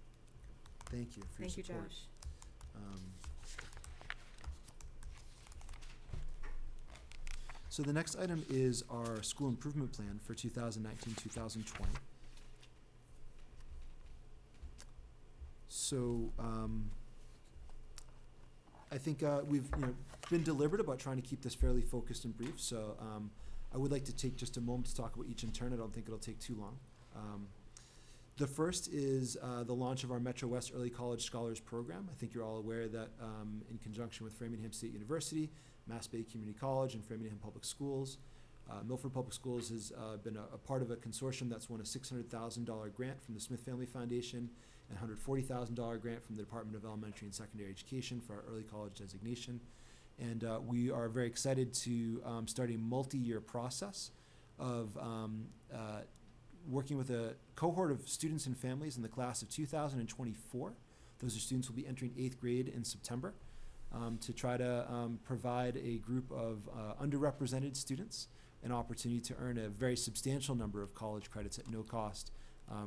Thank you for your Thank you, support. Josh. So the next item is our school improvement plan for 2019-2020. So I think we've been deliberate about trying to keep this fairly focused and brief. So I would like to take just a moment to talk about each in turn. I don't think it'll take too long. The first is the launch of our Metro West Early College Scholars Program. I think you're all aware that in conjunction with Framingham State University, Mass Bay Community College, and Framingham Public Schools, Milford Public Schools has been a part of a consortium that's won a $600,000 grant from the Smith Family Foundation and a $140,000 grant from the Department of Elementary and Secondary Education for our early college designation. And we are very excited to start a multi-year process of working with a cohort of students and families in the class of 2024. Those are students who will be entering 8th grade in September, to try to provide a group of underrepresented students an opportunity to earn a very substantial number of college credits at no cost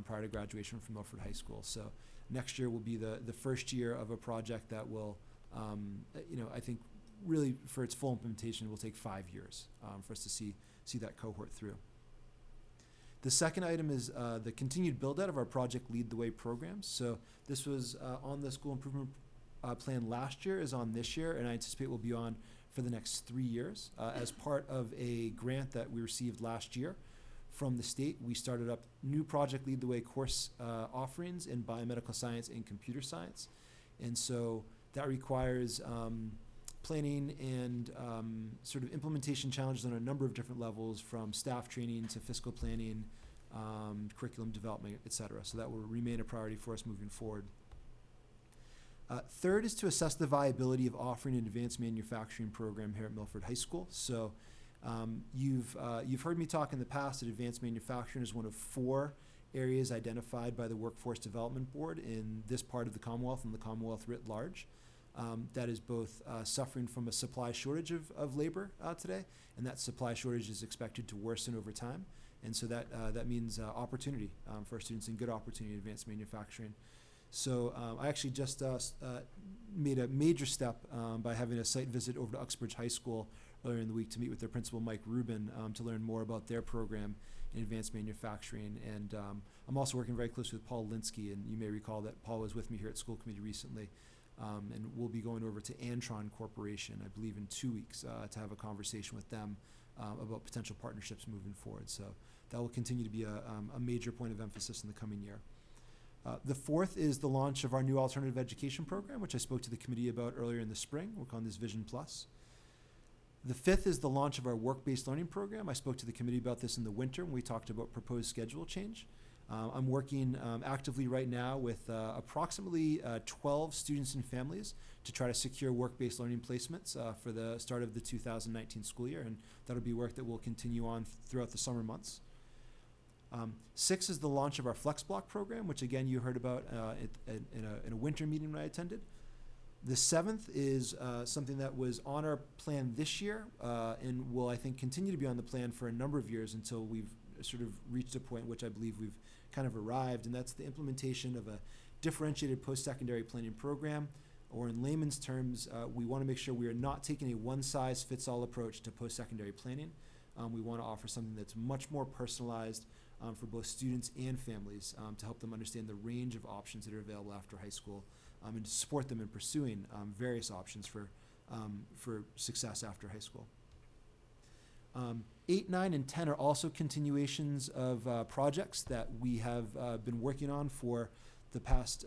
prior to graduation from Milford High School. So next year will be the first year of a project that will, I think really for its full implementation will take 5 years for us to see that cohort through. The second item is the continued build-out of our Project Lead the Way programs. So this was on the school improvement plan last year, is on this year, and I anticipate will be on for the next 3 years. As part of a grant that we received last year from the state, we started up new Project Lead the Way course offerings in biomedical science and computer science. And so that requires planning and sort of implementation challenges on a number of different levels, from staff training to fiscal planning, curriculum development, et cetera. So that will remain a priority for us moving forward. Third is to assess the viability of offering an advanced manufacturing program here at Milford High School. So You've heard me talk in the past that advanced manufacturing is one of 4 areas identified by the Workforce Development Board in this part of the Commonwealth and the Commonwealth writ large. That is both suffering from a supply shortage of labor today, and that supply shortage is expected to worsen over time. And so that means opportunity for our students and good opportunity in advanced manufacturing. So I actually just made a major step by having a site visit over to Uxbridge High School earlier in the week to meet with their principal, Mike Rubin, to learn more about their program in advanced manufacturing. And I'm also working very closely with Paul Linsky, and you may recall that Paul was with me here at school committee recently. And we'll be going over to Antron Corporation, I believe, in 2 weeks to have a conversation with them about potential partnerships moving forward. So that will continue to be a major point of emphasis in the coming year. The 4th is the launch of our new alternative education program, which I spoke to the committee about earlier in the spring. We're calling this Vision Plus. The 5th is the launch of our work-based learning program. I spoke to the committee about this in the winter when we talked about proposed schedule change. I'm working actively right now with approximately 12 students and families to try to secure work-based learning placements for the start of the 2019 school year, and that'll be work that will continue on throughout the summer months. 6 is the launch of our Flex Block program, which again you heard about in a winter meeting when I attended. The 7th is something that was on our plan this year and will, I think, continue to be on the plan for a number of years until we've sort of reached a point which I believe we've kind of arrived, and that's the implementation of a differentiated post-secondary planning program, or in layman's terms, we want to make sure we are not taking a one-size-fits-all approach to post-secondary planning. We want to offer something that's much more personalized for both students and families to help them understand the range of options that are available after high school and to support them in pursuing various options for success after high school. 8, 9, and 10 are also continuations of projects that we have been working on for the past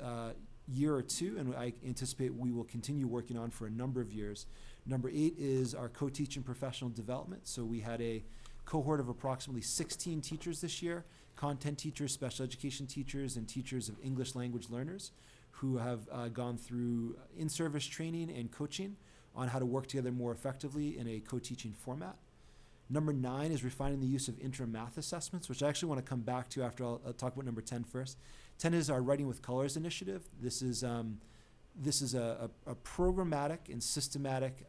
year or two, and I anticipate we will continue working on for a number of years. Number 8 is our co-teaching professional development. So we had a cohort of approximately 16 teachers this year, content teachers, special education teachers, and teachers of English language learners who have gone through in-service training and coaching on how to work together more effectively in a co-teaching format. Number 9 is refining the use of interim math assessments, which I actually want to come back to after I'll talk about number 10 first. 10 is our Writing with Colors initiative. This is a programmatic and systematic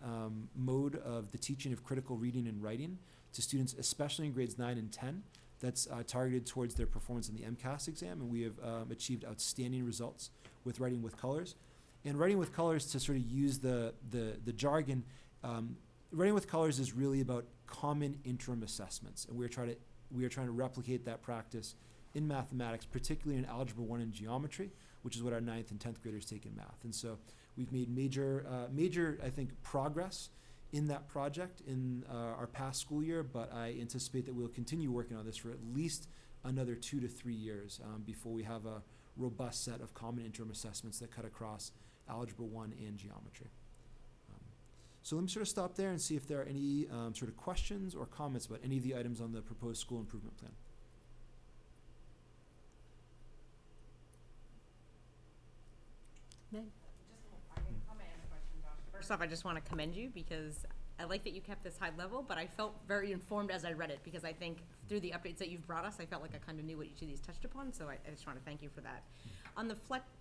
mode of the teaching of critical reading and writing to students, especially in grades 9 and 10. That's targeted towards their performance in the MCAS exam, and we have achieved outstanding results with Writing with Colors. And Writing with Colors, to sort of use the jargon, Writing with Colors is really about common interim assessments, and we are trying to replicate that practice in mathematics, particularly in Algebra 1 and Geometry, which is what our 9th and 10th graders take in math. And so we've made major, I think, progress in that project in our past school year, but I anticipate that we'll continue working on this for at least another 2 to 3 years before we have a robust set of common interim assessments that cut across Algebra 1 and Geometry. So let me sort of stop there and see if there are any sort of questions or comments about any of the items on the proposed school improvement plan. Meg? First off, I just want to commend you because I like that you kept this high level, but I felt very informed as I read it because I think through the updates that you've brought us, I felt like I kind of knew what each of these touched upon, so I just want to thank you for that. On the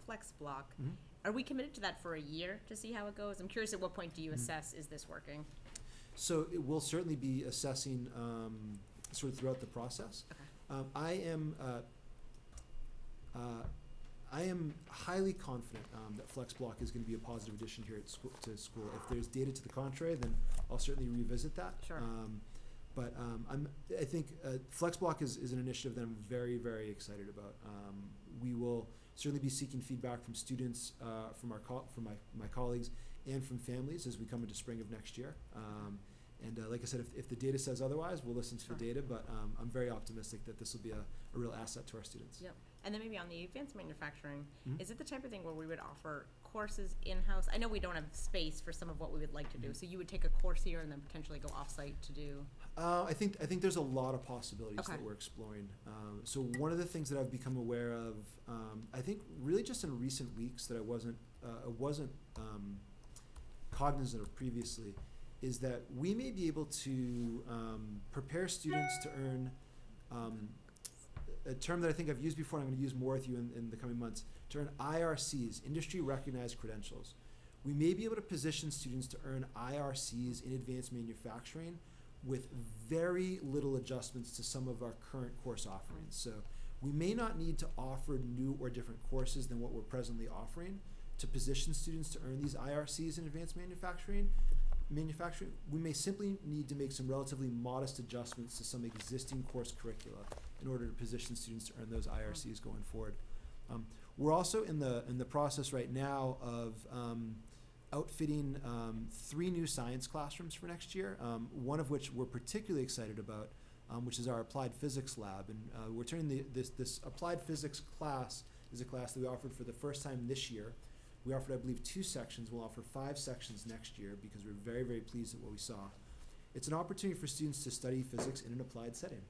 flex block, are we committed to that for a year to see how it goes? I'm curious, at what point do you assess, is this working? So it will certainly be assessing sort of throughout the process. Okay. I am highly confident that FlexBlock is going to be a positive addition here at school. If there's data to the contrary, then I'll certainly revisit that. Sure. I think FlexBlock is an initiative that I'm very, very excited about. We will certainly be seeking feedback from students, from my colleagues, and from families as we come into spring of next year. Like I said, if the data says otherwise, we'll listen to the data, but I'm very optimistic that this will be a real asset to our students. Yep. And then maybe on the advanced manufacturing, is it the type of thing where we would offer courses in-house? I know we don't have space for some of what we would like to do, so you would take a course here and then potentially go off-site to do? I think there's a lot of possibilities that we're exploring. So one of the things that I've become aware of, I think really just in recent weeks that I wasn't cognizant of previously, is that we may be able to prepare students to earn a term that I think I've used before, and I'm going to use more with you in the coming months, to earn IRCs, industry recognized credentials. We may be able to position students to earn IRCs in advanced manufacturing with very little adjustments to some of our current course offerings. So we may not need to offer new or different courses than what we're presently offering to position students to earn these IRCs in advanced manufacturing. We may simply need to make some relatively modest adjustments to some existing course curricula in order to position students to earn those IRCs going forward. We're also in the process right now of outfitting 3 new science classrooms for next year, one of which we're particularly excited about, which is our applied physics lab. And we're turning this applied physics class is a class that we offered for the first time this year. We offered, I believe, 2 sections. We'll offer 5 sections next year because we're very, very pleased at what we saw. It's an opportunity for students to study physics in an applied setting,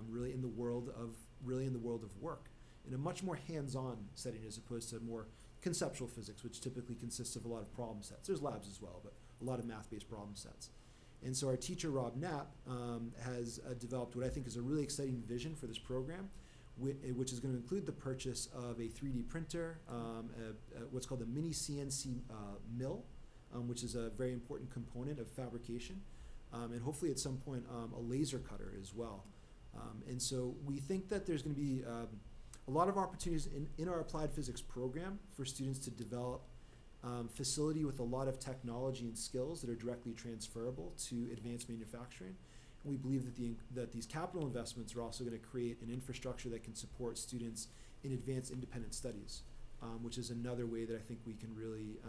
really in the world of work, in a much more hands-on setting as opposed to more conceptual physics, which typically consists of a lot of problem sets. There's labs as well, but a lot of math-based problem sets. And so our teacher, Rob Knapp, has developed what I think is a really exciting vision for this program, which is going to include the purchase of a 3D printer, what's called a mini CNC mill, which is a very important component of fabrication, and hopefully at some point a laser cutter as well. And so we think that there's going to be a lot of opportunities in our applied physics program for students to develop facility with a lot of technology and skills that are directly transferable to advanced manufacturing. We believe that these capital investments are also going to create an infrastructure that can support students in advanced independent studies, which is another way that I think we can really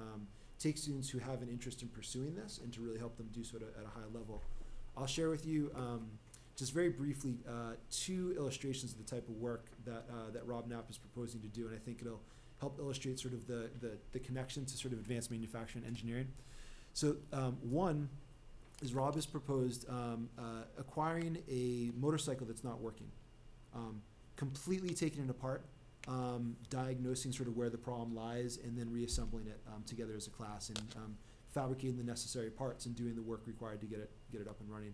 take students who have an interest in pursuing this and to really help them do so at a high level. I'll share with you just very briefly 2 illustrations of the type of work that Rob Knapp is proposing to do, and I think it'll help illustrate sort of the connection to sort of advanced manufacturing engineering. So one is Rob has proposed acquiring a motorcycle that's not working, completely taking it apart, diagnosing sort of where the problem lies, and then reassembling it together as a class and fabricating the necessary parts and doing the work required to get it up and running.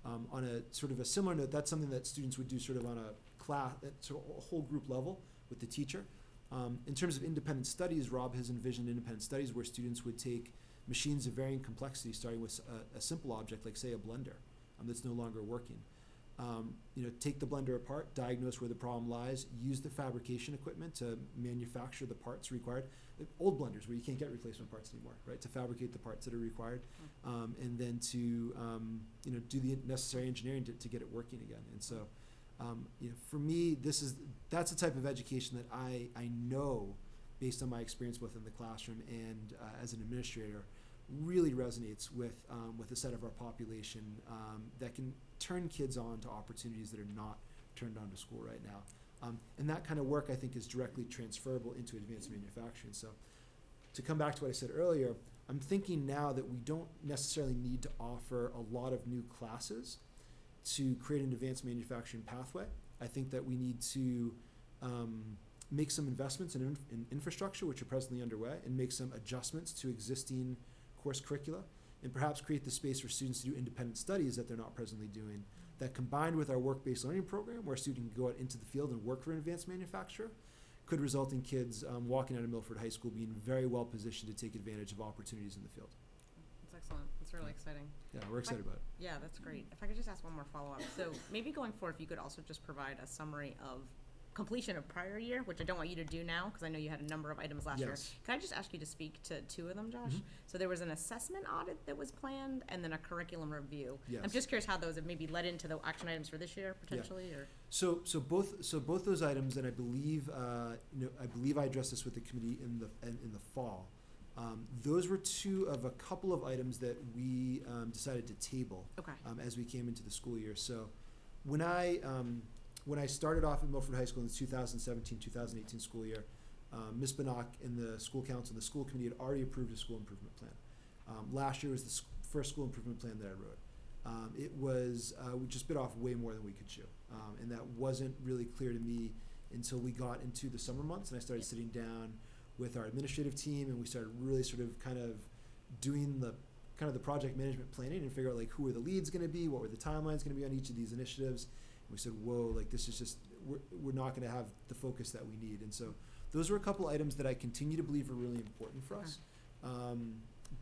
On a sort of a similar note, that's something that students would do sort of on a class, at sort of a whole group level with the teacher. In terms of independent studies, Rob has envisioned independent studies where students would take machines of varying complexity, starting with a simple object like, say, a blender that's no longer working. Take the blender apart, diagnose where the problem lies, use the fabrication equipment to manufacture the parts required. Old blenders where you can't get replacement parts anymore, right? To fabricate the parts that are required, and then to do the necessary engineering to get it working again. And so, for me, that's the type of education that I know, based on my experience both in the classroom and as an administrator, really resonates with a set of our population that can turn kids on to opportunities that are not turned on to school right now. And that kind of work, I think, is directly transferable into advanced manufacturing. So to come back to what I said earlier, I'm thinking now that we don't necessarily need to offer a lot of new classes to create an advanced manufacturing pathway. I think that we need to make some investments in infrastructure, which are presently underway, and make some adjustments to existing course curricula, and perhaps create the space for students to do independent studies that they're not presently doing. That, combined with our work-based learning program, where a student can go out into the field and work for an advanced manufacturer, could result in kids walking out of Milford High School being very well positioned to take advantage of opportunities in the field. That's excellent. That's really exciting. Yeah, we're excited about it. Yeah, that's great. If I could just ask one more follow-up. So maybe going forward, if you could also just provide a summary of completion of prior year, which I don't want you to do now because I know you had a number of items last year. Yes. Can I just ask you to speak to 2 of them, Josh? Mhm. So there was an assessment audit that was planned and then a curriculum review. Yes. I'm just curious how those have maybe led into the action items for this year potentially, or? So both those items, and I believe I addressed this with the committee in the fall. Those were 2 of a couple of items that we decided to table Okay. as we came into the school year. So when I started off at Milford High School in the 2017-2018 school year, Ms. Banach and the school council and the school committee had already approved a school improvement plan. Last year was the first school improvement plan that I wrote. It was, we just bit off way more than we could chew. And that wasn't really clear to me until we got into the summer months and I started sitting down with our administrative team and we started really sort of kind of doing the kind of the project management planning and figure out like who are the leads going to be, what were the timelines going to be on each of these initiatives. And we said, whoa, like this is just, we're not going to have the focus that we need. And so those were a couple items that I continue to believe are really important for us.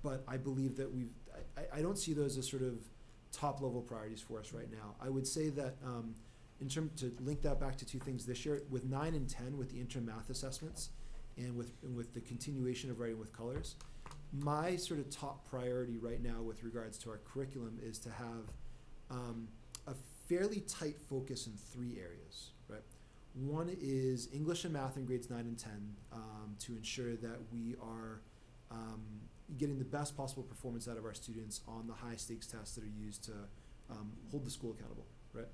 But I believe that I don't see those as sort of top level priorities for us right now. I would say that in terms to link that back to two things this year, with 9 and 10, with the interim math assessments and with the continuation of Writing with Colors, my sort of top priority right now with regards to our curriculum is to have a fairly tight focus in 3 areas, right? One is English and math in grades 9 and 10 to ensure that we are getting the best possible performance out of our students on the high stakes tests that are used to hold the school accountable, right?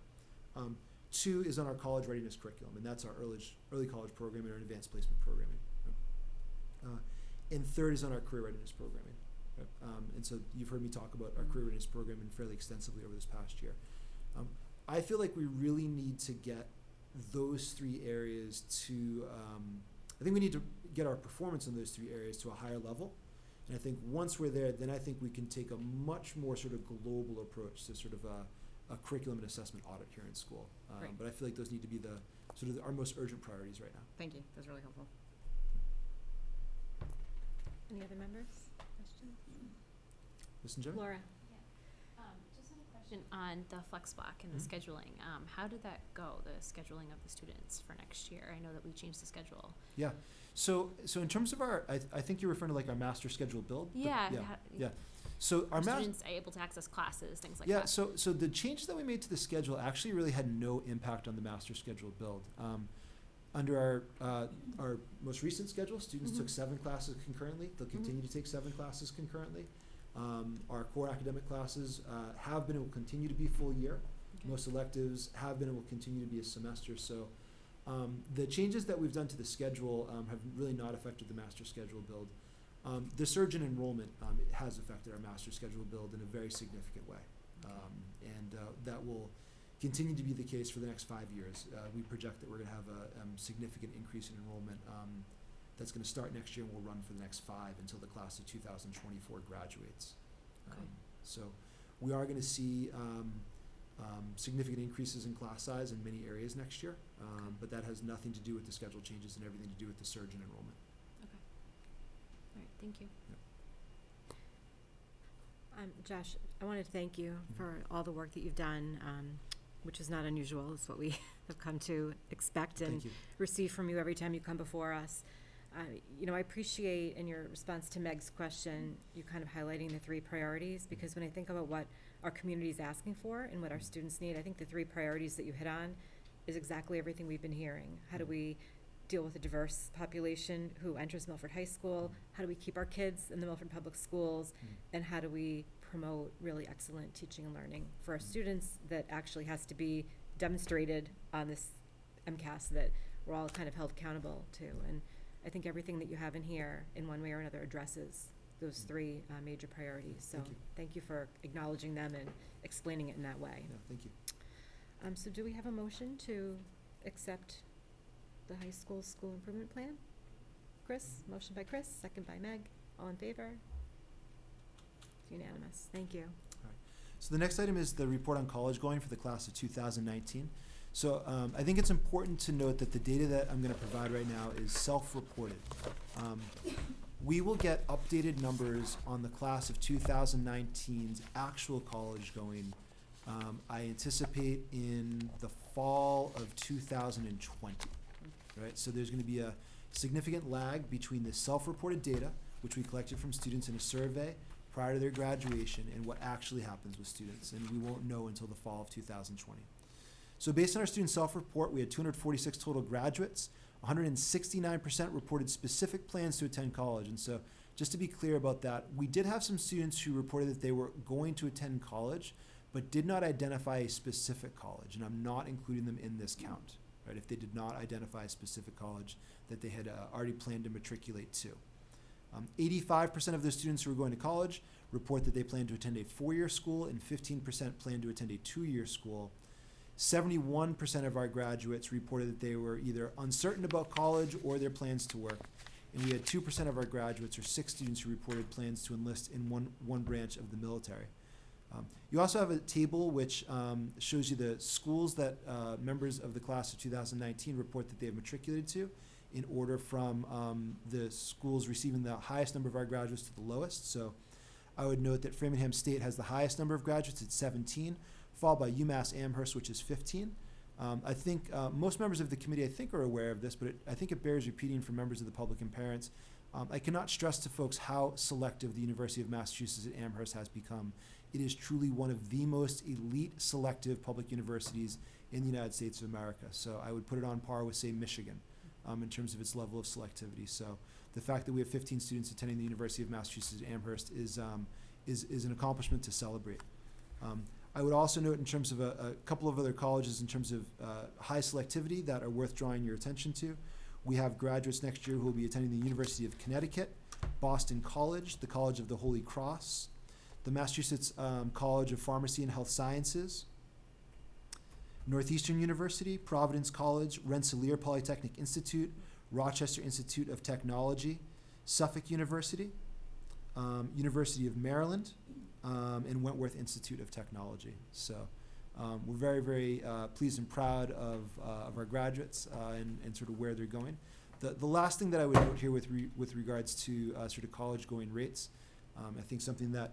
2 is on our college readiness curriculum, and that's our early college programming or advanced placement programming. Right? And 3rd is on our career readiness programming. Right? And so you've heard me talk about our career readiness programming fairly extensively over this past year. I feel like we really need to get those 3 areas to, I think we need to get our performance in those 3 areas to a higher level. And I think once we're there, then I think we can take a much more sort of global approach to sort of a curriculum and assessment audit here in school. Great. But I feel like those need to be the sort of our most urgent priorities right now. Thank you, that's really helpful. Any other members? Questions? Listen, Jim? Laura? Just had a question on the flex block and the scheduling. How did that go, the scheduling of the students for next year? I know that we changed the schedule. Yeah. So in terms of our, I think you're referring to like our master schedule build. but Yeah. Yeah. So our Are master. students able to access classes, things like Yeah, that? so the changes that we made to the schedule actually really had no impact on the master schedule build. Under our most recent schedule, students took 7 classes concurrently. They'll continue to take 7 classes concurrently. Our core academic classes have been and will continue to be full year. Okay. Most electives have been and will continue to be a semester. So the changes that we've done to the schedule have really not affected the master schedule build. The surge in enrollment has affected our master schedule build in a very significant way. And that will continue to be the case for the next 5 years. We project that we're going to have a significant increase in enrollment that's going to start next year and will run for the next 5 until the class of 2024 graduates. Okay. So we are going to see significant increases in class size in many areas next year, but that has nothing to do with the schedule changes and everything to do with the surge in enrollment. Okay. All right, thank you. Josh, I wanted to thank you for all the work that you've done, which is not unusual. It's what we have come to expect and Thank you. receive from you every time you come before us. I appreciate in your response to Meg's question, you kind of highlighting the 3 priorities, because when I think about what our community is asking for and what our students need, I think the 3 priorities that you hit on is exactly everything we've been hearing. How do we deal with a diverse population who enters Milford High School? How do we keep our kids in the Milford Public Schools? And how do we promote really excellent teaching and learning for our students that actually has to be demonstrated on this MCAS that we're all kind of held accountable to? And I think everything that you have in here in one way or another addresses those 3 major priorities. So Thank you. for acknowledging them and explaining it in that way. Yeah, thank you. So do we have a motion to accept the high school school improvement plan? Chris, motion by Chris, second by Meg. All in favor? It's unanimous. Thank you. So the next item is the report on college going for the class of 2019. So I think it's important to note that the data that I'm going to provide right now is self-reported. We will get updated numbers on the class of 2019's actual college going, I anticipate in the fall of 2020, right? So there's going to be a significant lag between the self-reported data, which we collected from students in a survey prior to their graduation, and what actually happens with students, and we won't know until the fall of 2020. So based on our student self-report, we had 246 total graduates. 169% reported specific plans to attend college. And so just to be clear about that, we did have some students who reported that they were going to attend college, but did not identify a specific college. And I'm not including them in this count, right? If they did not identify a specific college that they had already planned to matriculate to. 85% of those students who are going to college report that they plan to attend a 4-year school, and 15% plan to attend a 2-year school. 71% of our graduates reported that they were either uncertain about college or their plans to work, and we had 2% of our graduates, or 6 students, who reported plans to enlist in one branch of the military. You also have a table which shows you the schools that members of the class of 2019 report that they have matriculated to, in order from the schools receiving the highest number of our graduates to the lowest. So I would note that Framingham State has the highest number of graduates at 17, followed by UMass Amherst, which is 15. I think most members of the committee, I think, are aware of this, but I think it bears repeating for members of the public and parents. I cannot stress to folks how selective the University of Massachusetts at Amherst has become. It is truly one of the most elite selective public universities in the United States of America. So I would put it on par with, say, Michigan in terms of its level of selectivity. So the fact that we have 15 students attending the University of Massachusetts at Amherst is an accomplishment to celebrate. I would also note, in terms of a couple of other colleges, in terms of high selectivity that are worth drawing your attention to, we have graduates next year who will be attending the University of Connecticut, Boston College, the College of the Holy Cross, the Massachusetts College of Pharmacy and Health Sciences, Northeastern University, Providence College, Rensselaer Polytechnic Institute, Rochester Institute of Technology, Suffolk University, University of Maryland, and Wentworth Institute of Technology. So we're very, very pleased and proud of our graduates and sort of where they're going. The last thing that I would note here with regards to sort of college going rates, I think something that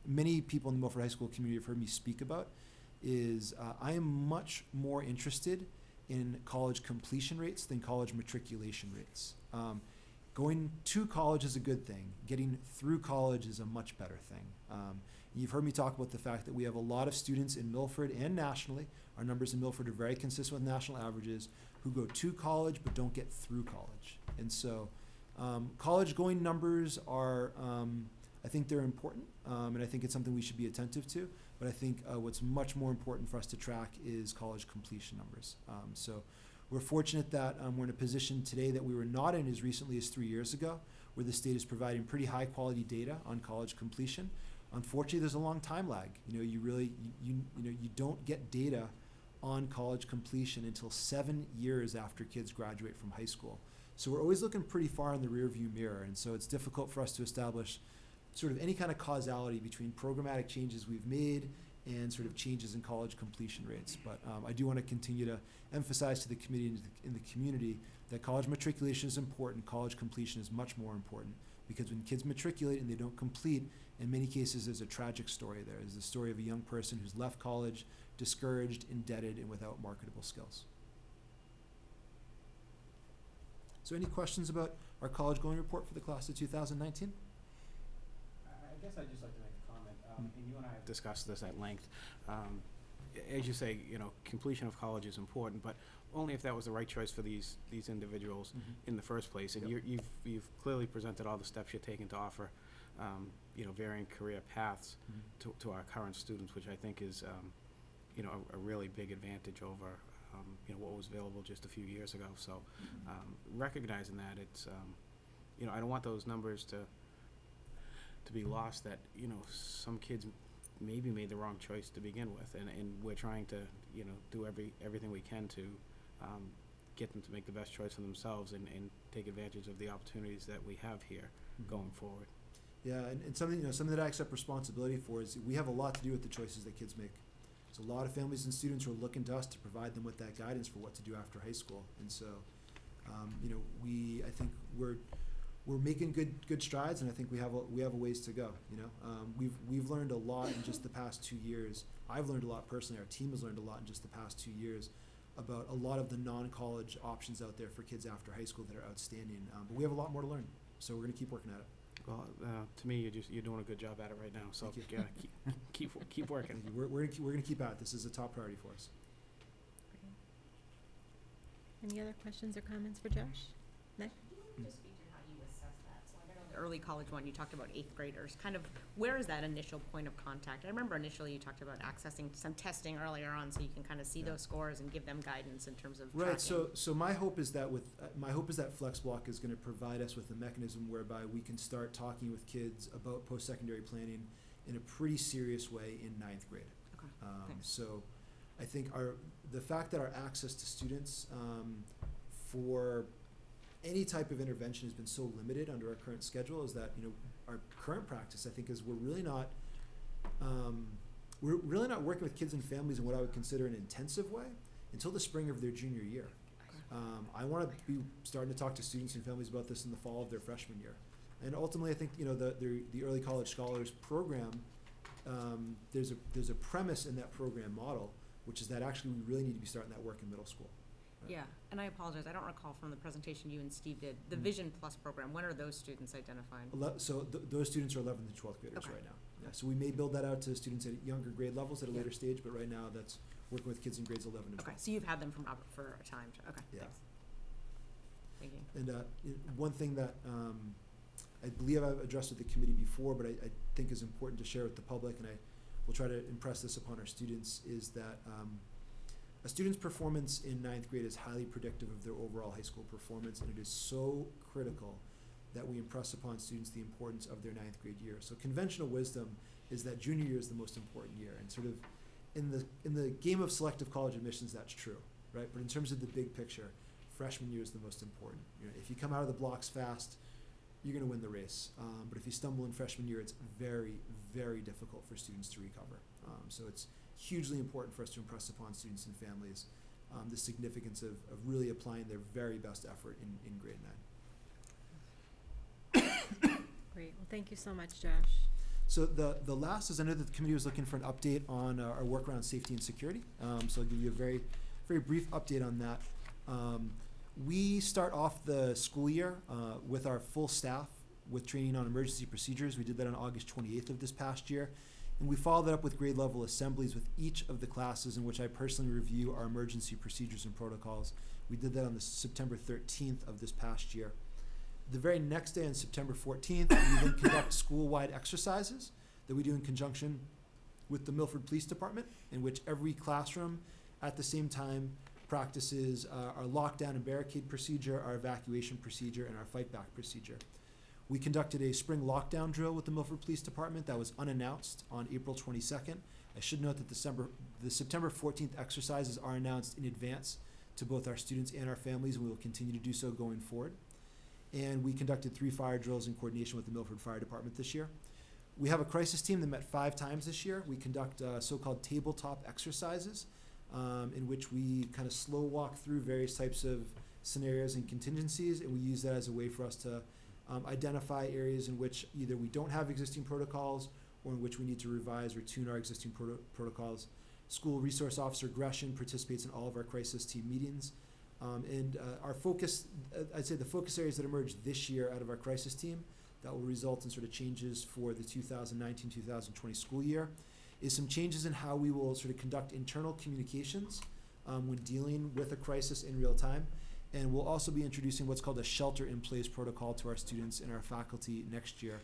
many people in the Milford High School community have heard me speak about is I am much more interested in college completion rates than college matriculation rates. Going to college is a good thing. Getting through college is a much better thing. You've heard me talk about the fact that we have a lot of students in Milford and nationally. Our numbers in Milford are very consistent with national averages, who go to college but don't get through college. And so college going numbers are, I think they're important, and I think it's something we should be attentive to. But I think what's much more important for us to track is college completion numbers. So we're fortunate that we're in a position today that we were not in as recently as 3 years ago, where the state is providing pretty high quality data on college completion. Unfortunately, there's a long time lag. You don't get data on college completion until 7 years after kids graduate from high school. So we're always looking pretty far in the rearview mirror, and so it's difficult for us to establish sort of any kind of causality between programmatic changes we've made and sort of changes in college completion rates. But I do want to continue to emphasize to the committee and in the community that college matriculation is important. College completion is much more important, because when kids matriculate and they don't complete, in many cases there's a tragic story there. There's the story of a young person who's left college discouraged, indebted, and without marketable skills. So any questions about our college going report for the class of 2019? I guess I'd just like to make a comment, and you and I have discussed this at length. As you say, completion of college is important, but only if that was the right choice for these individuals in the first place. And Yep. you've clearly presented all the steps you're taking to offer, varying career paths to our current students, which I think is, a really big advantage over, what was available just a few years ago. So, recognizing that, it's, I don't want those numbers to be lost, that some kids maybe made the wrong choice to begin with, and we're trying to do everything we can to get them to make the best choice for themselves and take advantage of the opportunities that we have here going forward. Yeah, and something that I accept responsibility for is we have a lot to do with the choices that kids make. There's a lot of families and students who are looking to us to provide them with that guidance for what to do after high school, and so I think we're making good strides, and I think we have a ways to go. We've learned a lot in just the past 2 years. I've learned a lot personally. Our team has learned a lot in just the past 2 years about a lot of the non-college options out there for kids after high school that are outstanding. But we have a lot more to learn, so we're going to keep working at it. Well, to me, you're doing a good job at it right now. So keep working. We're going to keep at it. This is a top priority for us. Any other questions or comments for Josh? Nick? Just speak to how you assess that. So I know the early college one, you talked about 8th graders. Kind of, where is that initial point of contact? I remember initially you talked about accessing some testing earlier on, so you can kind of see those scores and give them guidance in terms of Right. tracking. So my hope is that Flex Block is going to provide us with a mechanism whereby we can start talking with kids about post-secondary planning in a pretty serious way in 9th grade. Okay, thanks. So I think the fact that our access to students for any type of intervention has been so limited under our current schedule is that, our current practice, I think, is we're really not working with kids and families in what I would consider an intensive way until the spring of their junior year. I want to be starting to talk to students and families about this in the fall of their freshman year. And ultimately, I think, the Early College Scholars program, there's a premise in that program model, which is that actually we really need to be starting that work in middle school. Right? Yeah, and I apologize, I don't recall from the presentation you and Steve did, the Mhm. Vision Plus program, when are those students identified? So those students are 11th and 12th graders Okay. right now. Yeah, so we may build that out to students at younger grade levels at a Yeah. later stage, but right now that's working with kids in grades 11 and 12. Okay, so you've had them from Robert for a time, okay, Yeah. thanks. Thank you. And one thing that I believe I've addressed with the committee before, but I think is important to share with the public, and I will try to impress this upon our students, is that a student's performance in 9th grade is highly predictive of their overall high school performance, and it is so critical that we impress upon students the importance of their 9th grade year. So conventional wisdom is that junior year is the most important year, and sort of in the game of selective college admissions, that's true, right? But in terms of the big picture, freshman year is the most important. If you come out of the blocks fast, you're going to win the race. But if you stumble in freshman year, it's very, very difficult for students to recover. So it's hugely important for us to impress upon students and families the significance of really applying their very best effort in grade 9. Great. Well, thank you so much, Josh. So the last is, I know that the committee was looking for an update on our work around safety and security. So I'll give you a very, very brief update on that. We start off the school year with our full staff with training on emergency procedures. We did that on August 28th of this past year. And we followed that up with grade level assemblies with each of the classes in which I personally review our emergency procedures and protocols. We did that on the September 13th of this past year. The very next day, on September 14th, we then conduct school-wide exercises that we do in conjunction with the Milford Police Department, in which every classroom at the same time practices our lockdown and barricade procedure, our evacuation procedure, and our fight-back procedure. We conducted a spring lockdown drill with the Milford Police Department that was unannounced on April 22nd. I should note that the September 14th exercises are announced in advance to both our students and our families, and we will continue to do so going forward. And we conducted 3 fire drills in coordination with the Milford Fire Department this year. We have a crisis team that met 5 times this year. We conduct so-called tabletop exercises in which we kind of slow walk through various types of scenarios and contingencies, and we use that as a way for us to identify areas in which either we don't have existing protocols or in which we need to revise or tune our existing protocols. School Resource Officer Gresham participates in all of our crisis team meetings. Our focus, I'd say the focus areas that emerged this year out of our crisis team that will result in sort of changes for the 2019-2020 school year is some changes in how we will sort of conduct internal communications when dealing with a crisis in real time. And we'll also be introducing what's called a shelter-in-place protocol to our students and our faculty next year.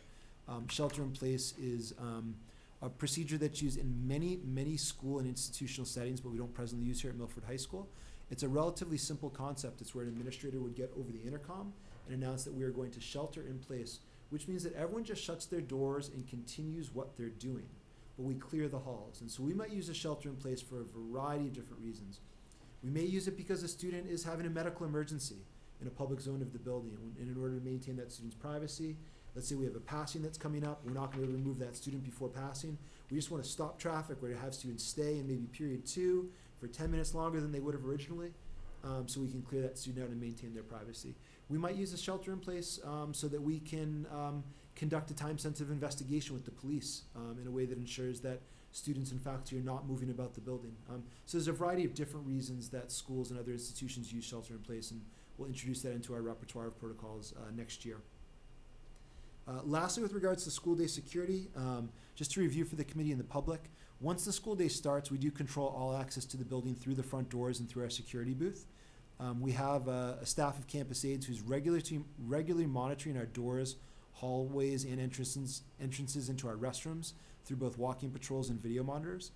Shelter-in-place is a procedure that's used in many, many school and institutional settings, but we don't presently use here at Milford High School. It's a relatively simple concept. It's where an administrator would get over the intercom and announce that we are going to shelter in place, which means that everyone just shuts their doors and continues what they're doing, but we clear the halls. And so we might use a shelter in place for a variety of different reasons. We may use it because a student is having a medical emergency in a public zone of the building, and in order to maintain that student's privacy, let's say we have a passing that's coming up, we're not going to remove that student before passing. We just want to stop traffic or to have students stay in maybe period 2 for 10 minutes longer than they would have originally, so we can clear that student out and maintain their privacy. We might use a shelter in place so that we can conduct a time-sensitive investigation with the police in a way that ensures that students and faculty are not moving about the building. So there's a variety of different reasons that schools and other institutions use shelter in place, and we'll introduce that into our repertoire of protocols next year. Lastly, with regards to school day security, just to review for the committee and the public, once the school day starts, we do control all access to the building through the front doors and through our security booth. We have a staff of campus aides who's regularly monitoring our doors, hallways, and entrances into our restrooms through both walking patrols and video monitors.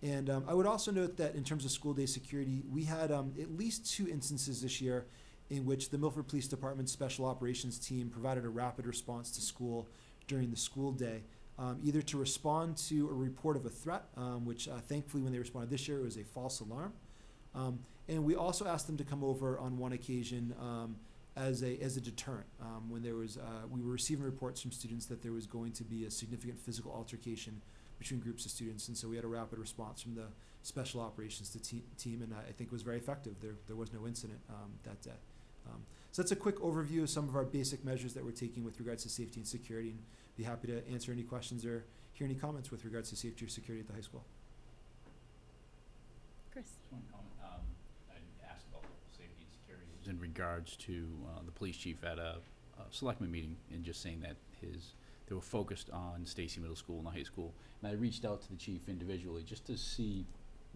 And I would also note that in terms of school day security, we had at least 2 instances this year in which the Milford Police Department's Special Operations team provided a rapid response to school during the school day, either to respond to a report of a threat, which thankfully when they responded this year, it was a false alarm. And we also asked them to come over on one occasion as a deterrent. When there was, we were receiving reports from students that there was going to be a significant physical altercation between groups of students, and so we had a rapid response from the special operations team, and I think it was very effective. There was no incident that day. So that's a quick overview of some of our basic measures that we're taking with regards to safety and security, and be happy to answer any questions or hear any comments with regards to safety or security at the high school. Chris? Just one comment. I asked about safety and security. It was in regards to the police chief at a selectman meeting, and just saying that they were focused on Stacy Middle School and the high school. And I reached out to the chief individually just to see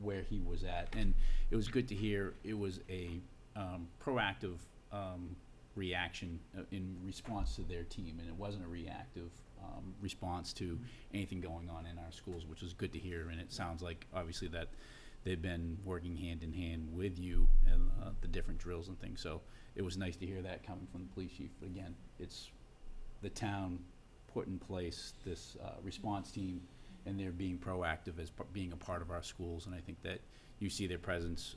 where he was at, and it was good to hear it was a proactive reaction in response to their team, and it wasn't a reactive response to anything going on in our schools, which was good to hear. And it sounds like obviously that they've been working hand in hand with you and the different drills and things. So it was nice to hear that coming from the police chief. But again, it's the town put in place this response team, and they're being proactive as being a part of our schools. And I think that you see their presence,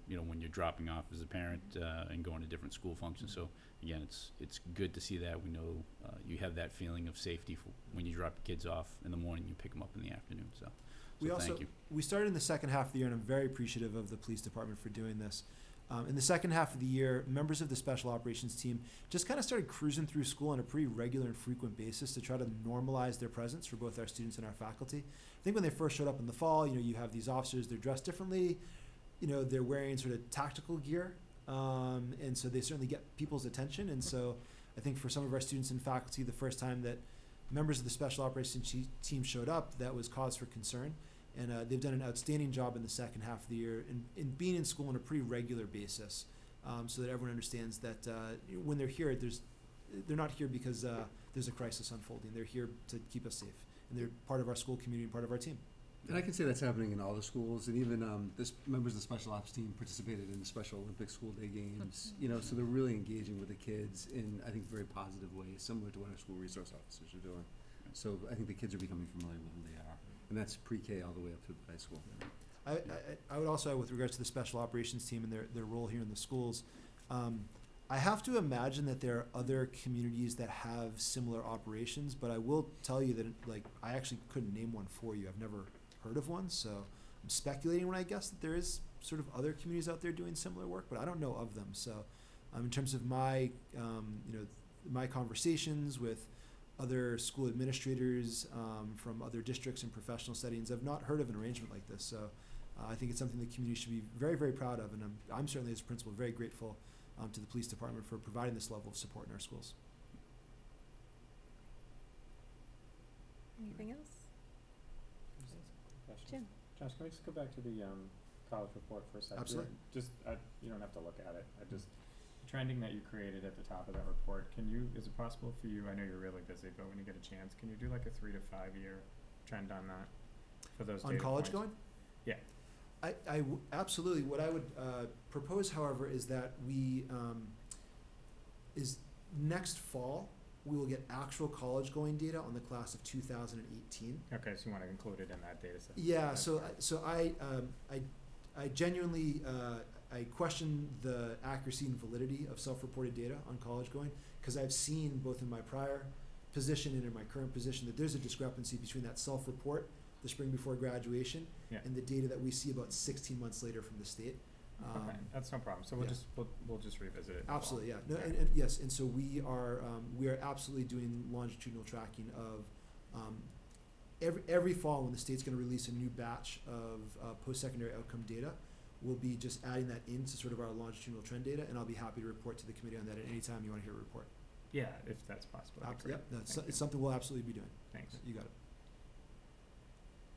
when you're dropping off as a parent and going to different school functions. So again, it's good to see that. We know you have that feeling of safety when you drop your kids off in the morning, you pick them up in the afternoon. So thank you. We started in the second half of the year, and I'm very appreciative of the police department for doing this. In the second half of the year, members of the special operations team just kind of started cruising through school on a pretty regular and frequent basis to try to normalize their presence for both our students and our faculty. I think when they first showed up in the fall, you have these officers, they're dressed differently, they're wearing sort of tactical gear, and so they certainly get people's attention. And so I think for some of our students and faculty, the first time that members of the special operations team showed up, that was cause for concern. And they've done an outstanding job in the second half of the year in being in school on a pretty regular basis, so that everyone understands that when they're here, they're not here because there's a crisis unfolding. They're here to keep us safe, and they're part of our school community and part of our team. And I can say that's happening in all the schools, and even members of the special ops team participated in the Special Olympic School Day games. So they're really engaging with the kids in, I think, very positive ways, similar to what our school resource officers are doing. So I think the kids are becoming familiar with who they are. And that's pre-K all the way up to high school. I would also, with regards to the special operations team and their role here in the schools, I have to imagine that there are other communities that have similar operations, but I will tell you that I actually couldn't name one for you. I've never heard of one, so I'm speculating when I guess that there is sort of other communities out there doing similar work, but I don't know of them. So in terms of my my conversations with other school administrators from other districts and professional settings, I've not heard of an arrangement like this. So I think it's something the community should be very, very proud of, and I'm certainly as a principal very grateful to the police department for providing this level of support in our schools. Anything else? Question. Jim? Josh, can we just go back to the college report for a second? Absolutely. You don't have to look at it. The trending that you created at the top of that report, is it possible for you, I know you're really busy, but when you get a chance, can you do like a 3 to 5 year trend on that for those On data college points? going? Yeah. Absolutely. What I would propose, however, is that we, next fall, we will get actual college going data on the class of 2018. Okay, so you want to include it in that data set? Yeah, That's so fine. I genuinely, I question the accuracy and validity of self-reported data on college going, because I've seen both in my prior position and in my current position that there's a discrepancy between that self-report, the spring before graduation, Yeah. and the data that we see about 16 months later from the state. Okay, that's no problem. So yeah. we'll just revisit it. in the fall. Absolutely, yeah. No, Okay. and yes, and so we are absolutely doing longitudinal tracking of every fall when the state's going to release a new batch of post-secondary outcome data. We'll be just adding that into sort of our longitudinal trend data, and I'll be happy to report to the committee on that at any time you want to hear a report. Yeah, if that's possible. that'd be great. Yep, Thank you. it's something we'll absolutely be doing. Thanks. You got it.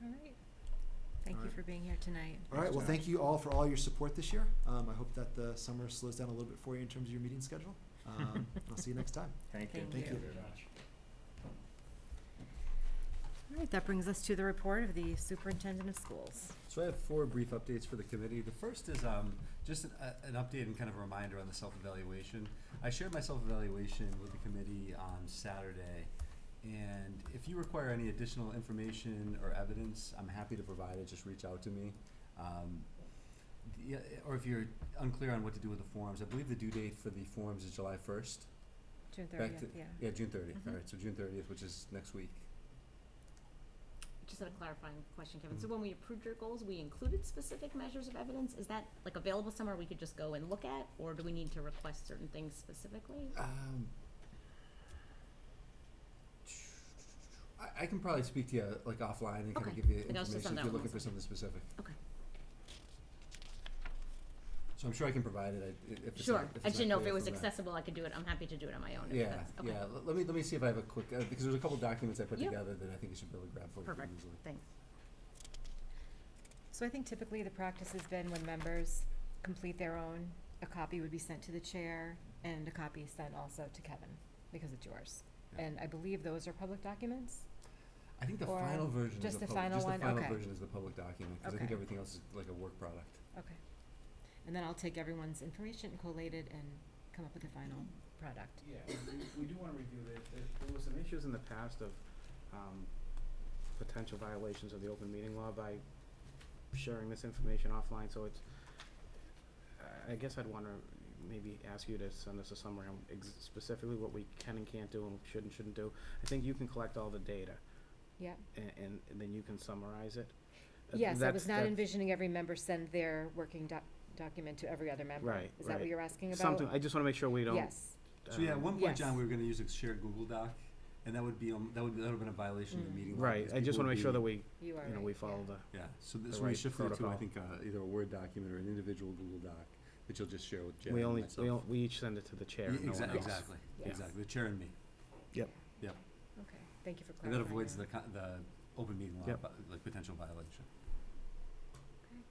All right. Thank All you right. for being here tonight. All right, well, Josh. thank you all for all your support this year. I hope that the summer slows down a little bit for you in terms of your meeting schedule. I'll see you next time. Thank you. Thank you. very much. All right, that brings us to the report of the superintendent of schools. So I have 4 brief updates for the committee. The first is just an update and kind of a reminder on the self-evaluation. I shared my self-evaluation with the committee on Saturday, and if you require any additional information or evidence, I'm happy to provide it. Just reach out to me. Yeah, or if you're unclear on what to do with the forms, I believe the due date for the forms is July 1st. June Back 30th, to- yeah. Yeah, June 30th, Mhm. all right, so June 30th, which is next week. Just a clarifying question, Kevin. So when we approved your goals, we included specific measures of evidence? Is that like available somewhere we could just go and look at, or do we need to request certain things specifically? I can probably speak to you like offline and kind of Okay. give you Like, I'll just information send if that you're looking one for also. something specific. Okay. So I'm sure I can provide it if it's Sure. not, if I it's just didn't not know if clear it was from that. accessible, I could do it. I'm happy to do it on my own. if Yeah, that's- okay. yeah. Let me see if I have a quick, because there's a couple documents I put Yep. together that I think you should be able to grab for you pretty Perfect. easily. Thanks. So I think typically the practice has been when members complete their own, a copy would be sent to the chair and a copy is sent also to Kevin, because it's yours. Yeah. And I believe those are public documents? I think the Or final version is just the the final just the one? final Okay. version is the public document, because I think Okay. everything else is like a work product. Okay. And then I'll take everyone's information, collate it, and come up with a final product. Yeah, we do wanna review this. There was some issues in the past of, potential violations of the open meeting law by sharing this information offline, so it's, I guess I'd wanna maybe ask you to send us a summary on specifically what we can and can't do and should and shouldn't do. I think you can collect all the data Yeah. and then you can summarize it. Yes, I That's- was not that's- envisioning every member send their working document to every other member. Right, Is that what right. you're asking about? Something, I just wanna make sure we don't. Yes. So yeah, at one point, Yes. John, we were gonna use a shared Google Doc, and that would have been a violation of the Mm. meeting law. Right, because I just people wanna would make sure be- that we, You are you know, right, we follow yeah. the. Yeah, so this, the we right shifted it to, I protocol. think, either a Word document or an individual Google Doc that you'll just share with Jen We and only, myself. we each send it to the chair, no one else. Exactly, Yes. exactly, the chair and me. Yep. Yep, Okay, thank you for and clarifying. that avoids the open meeting law, Yep. like potential violation. Okay.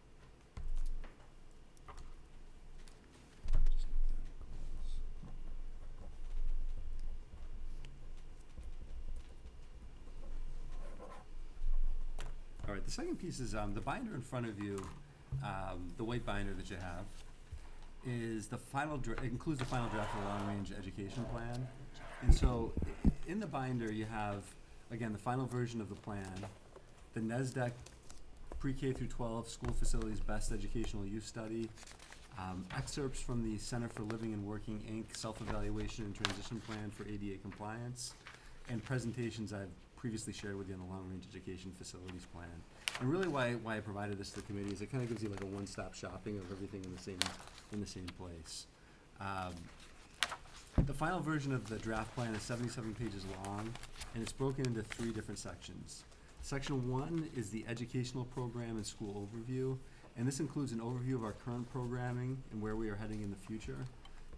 All right, the second piece is, the binder in front of you, the white binder that you have, is the final it includes the final draft of the long-range education plan. And so, in the binder, you have, again, the final version of the plan, the NESDEC pre-K through 12 school facilities best educational use study, excerpts from the Center for Living and Working, Inc. self-evaluation and transition plan for ADA compliance, and presentations I've previously shared with you on the long-range education facilities plan. And really why I provided this to the committee is it kind of gives you like a one-stop shopping of everything in the same place. The final version of the draft plan is 77 pages long, and it's broken into 3 different sections. Section 1 is the educational program and school overview, and this includes an overview of our current programming and where we are heading in the future,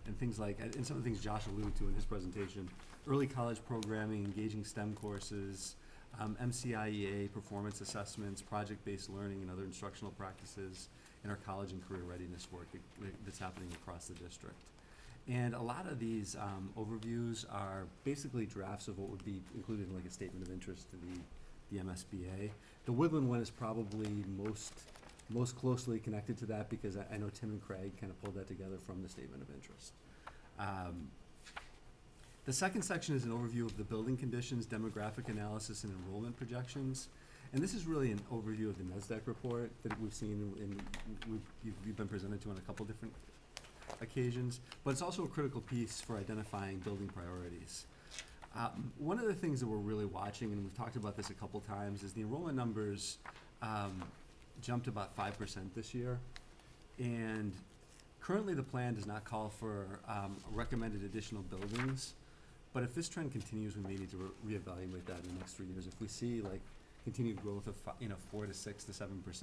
and things like, and some of the things Josh alluded to in his presentation, early college programming, engaging STEM courses, MCIEA performance assessments, project-based learning, and other instructional practices in our college and career readiness work that's happening across the district. And a lot of these overviews are basically drafts of what would be included in like a statement of interest to the MSBA. The Woodland one is probably most closely connected to that because I know Tim and Craig kind of pulled that together from the statement of interest. The second section is an overview of the building conditions, demographic analysis, and enrollment projections. And this is really an overview of the NESDEC report that we've seen and you've been presented to on a couple different occasions, but it's also a critical piece for identifying building priorities. One of the things that we're really watching, and we've talked about this a couple times, is the enrollment numbers jumped about 5% this year. And currently the plan does not call for recommended additional buildings, but if this trend continues, we may need to reevaluate that in the next 3 years. If we see like continued growth of 4 to 6 to 7%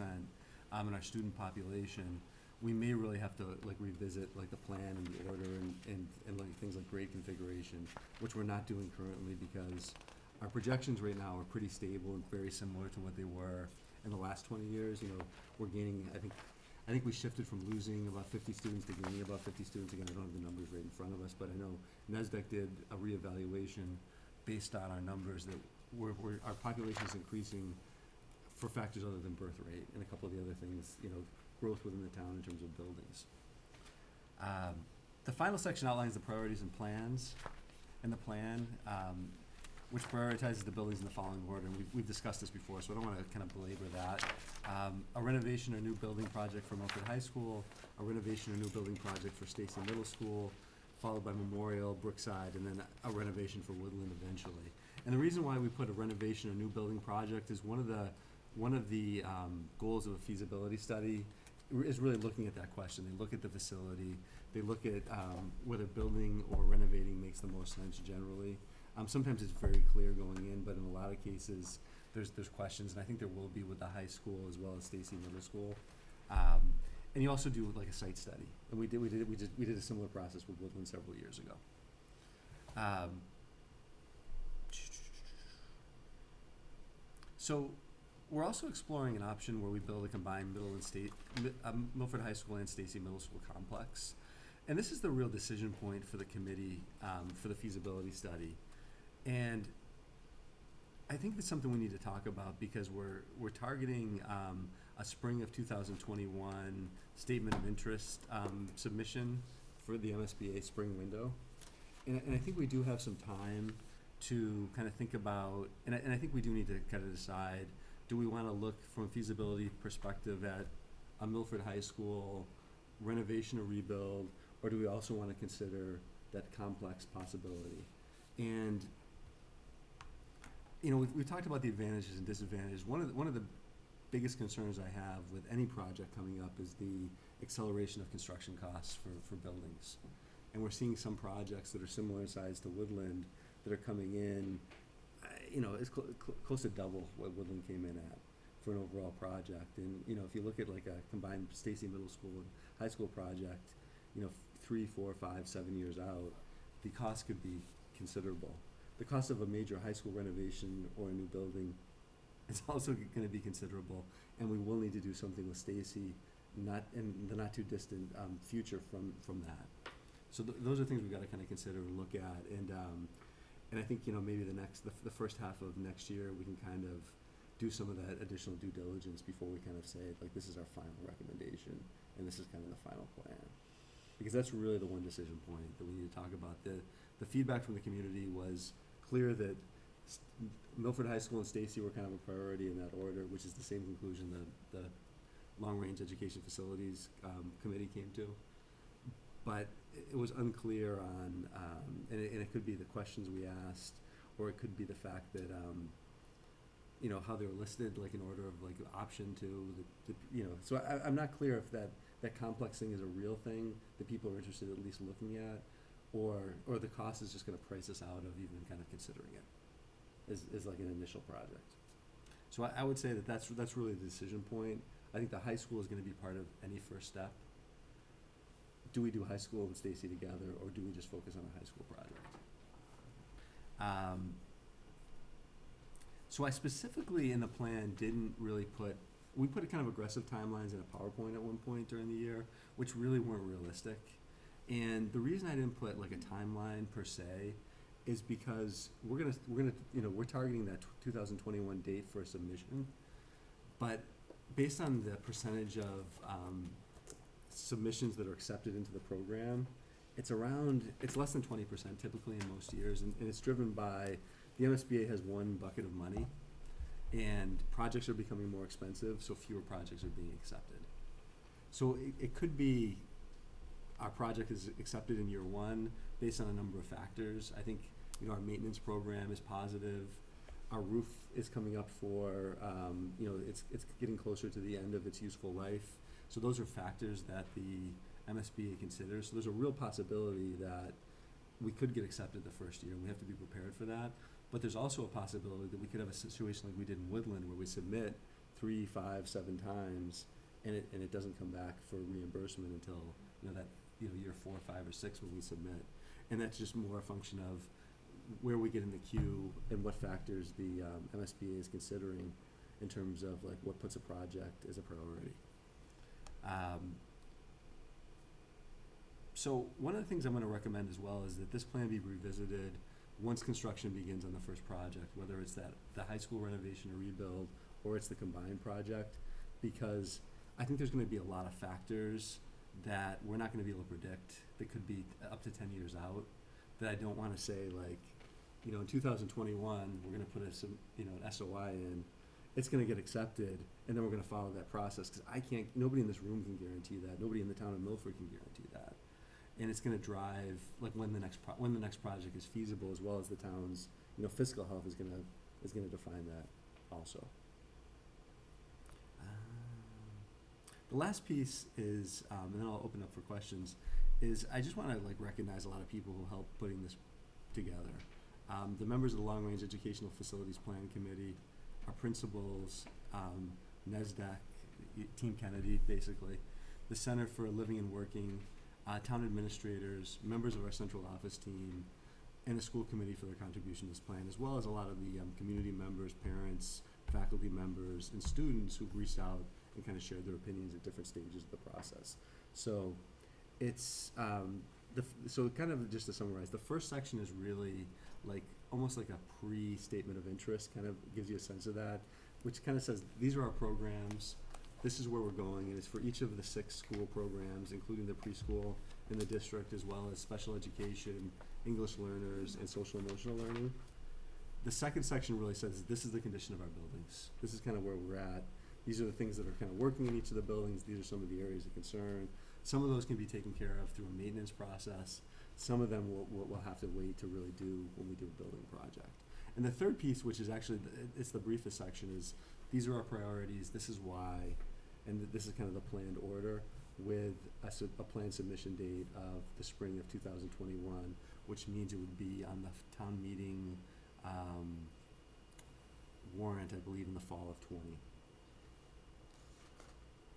in our student population, we may really have to like revisit like the plan and the order and like things like grade configuration, which we're not doing currently because our projections right now are pretty stable and very similar to what they were in the last 20 years. You know, we're gaining, I think we shifted from losing about 50 students to gaining about 50 students. Again, I don't have the numbers right in front of us, but I know NESDEC did a reevaluation based on our numbers that our population is increasing for factors other than birth rate and a couple of the other things, you know, growth within the town in terms of buildings. The final section outlines the priorities and plans, and the plan which prioritizes the buildings in the following order. And we've discussed this before, so I don't want to kind of belabor that. A renovation or new building project for Milford High School, a renovation or new building project for Stacy Middle School, followed by Memorial, Brookside, and then a renovation for Woodland eventually. And the reason why we put a renovation or new building project is one of the goals of a feasibility study is really looking at that question. They look at the facility, they look at whether building or renovating makes the most sense generally. Sometimes it's very clear going in, but in a lot of cases, there's questions, and I think there will be with the high school as well as Stacy Middle School. And you also do like a site study, and we did a similar process with Woodland several years ago. So we're also exploring an option where we build a combined Milford High School and Stacy Middle School complex. And this is the real decision point for the committee for the feasibility study. And I think it's something we need to talk about because we're targeting a spring of 2021 statement of interest submission for the MSBA spring window. And I think we do have some time to kind of think about, and I think we do need to kind of decide, do we want to look from a feasibility perspective at a Milford High School renovation or rebuild, or do we also want to consider that complex possibility? And you know, we've talked about the advantages and disadvantages. One of the biggest concerns I have with any project coming up is the acceleration of construction costs for buildings. And we're seeing some projects that are similar in size to Woodland that are coming in, you know, it's close to double what Woodland came in at for an overall project. And, you know, if you look at like a combined Stacy Middle School and high school project, you know, 3, 4, 5, 7 years out, the cost could be considerable. The cost of a major high school renovation or a new building is also going to be considerable, and we will need to do something with Stacy, not in the not too distant future from that. So those are things we've got to kind of consider and look at, and I think, you know, maybe the first half of next year we can kind of do some of that additional due diligence before we kind of say, like, this is our final recommendation and this is kind of the final plan, because that's really the one decision point that we need to talk about. The feedback from the community was clear that Milford High School and Stacy were kind of a priority in that order, which is the same conclusion the Long-Range Education Facilities Committee came to. But it was unclear on, and it could be the questions we asked, or it could be the fact that, you know, how they were listed, like in order of like option to, you know, so I'm not clear if that complex thing is a real thing that people are interested at least looking at, or the cost is just gonna price us out of even kind of considering it as like an initial project. So I would say that's really the decision point. I think the high school is gonna be part of any first step. Do we do high school and Stacy together, or do we just focus on a high school project? So I specifically in the plan didn't really we put kind of aggressive timelines in a PowerPoint at one point during the year, which really weren't realistic. And the reason I didn't put like a timeline per se is because we're gonna, you know, we're targeting that 2021 date for a submission, but based on the percentage of submissions that are accepted into the program, it's less than 20% typically in most years, and it's driven by the MSBA has one bucket of money, and projects are becoming more expensive, so fewer projects are being accepted. So it could be our project is accepted in year one based on a number of factors. I think, you know, our maintenance program is positive. Our roof is coming up for, you know, it's getting closer to the end of its useful life. So those are factors that the MSBA considers. So there's a real possibility that we could get accepted the first year, and we have to be prepared for that. But there's also a possibility that we could have a situation like we did in Woodland, where we submit 3, 5, 7 times, and it doesn't come back for reimbursement until, you know, that, you know, year 4, 5, or 6 when we submit. And that's just more a function of where we get in the queue and what factors the MSBA is considering in terms of like what puts a project as a priority. So one of the things I'm going to recommend as well is that this plan be revisited once construction begins on the first project, whether it's the high school renovation or rebuild, or it's the combined project, because I think there's going to be a lot of factors that we're not going to be able to predict that could be up to 10 years out, that I don't want to say like, you know, in 2021, we're gonna put an SOI in, it's gonna get accepted, and then we're gonna follow that process, because nobody in this room can guarantee that, nobody in the town of Milford can guarantee that. And it's gonna drive, like, when the next project is feasible, as well as the town's, you know, fiscal health is gonna define that also. The last piece is, and then I'll open up for questions, is I just wanna, like, recognize a lot of people who helped putting this together. The members of the Long Range Educational Facilities Plan Committee, our principals, NESDAC, Team Kennedy, basically, the Center for Living and Working, town administrators, members of our central office team, and the school committee for their contribution to this plan, as well as a lot of the community members, parents, faculty members, and students who've reached out and kind of shared their opinions at different stages of the process. So it's, so kind of just to summarize, the first section is really like, almost like a pre-statement of interest, kind of gives you a sense of that, which kind of says, these are our programs, this is where we're going, and it's for each of the 6 school programs, including the preschool in the district, as well as special education, English learners, and social emotional learning. The second section really says, this is the condition of our buildings. This is kind of where we're at. These are the things that are kind of working in each of the buildings. These are some of the areas of concern. Some of those can be taken care of through a maintenance process. Some of them we'll have to wait to really do when we do a building project. And the third piece, which is actually, it's the briefest section, is these are our priorities, this is why, and this is kind of the planned order, with a planned submission date of the spring of 2021, which means it would be on the town meeting warrant, I believe, in the fall of 20.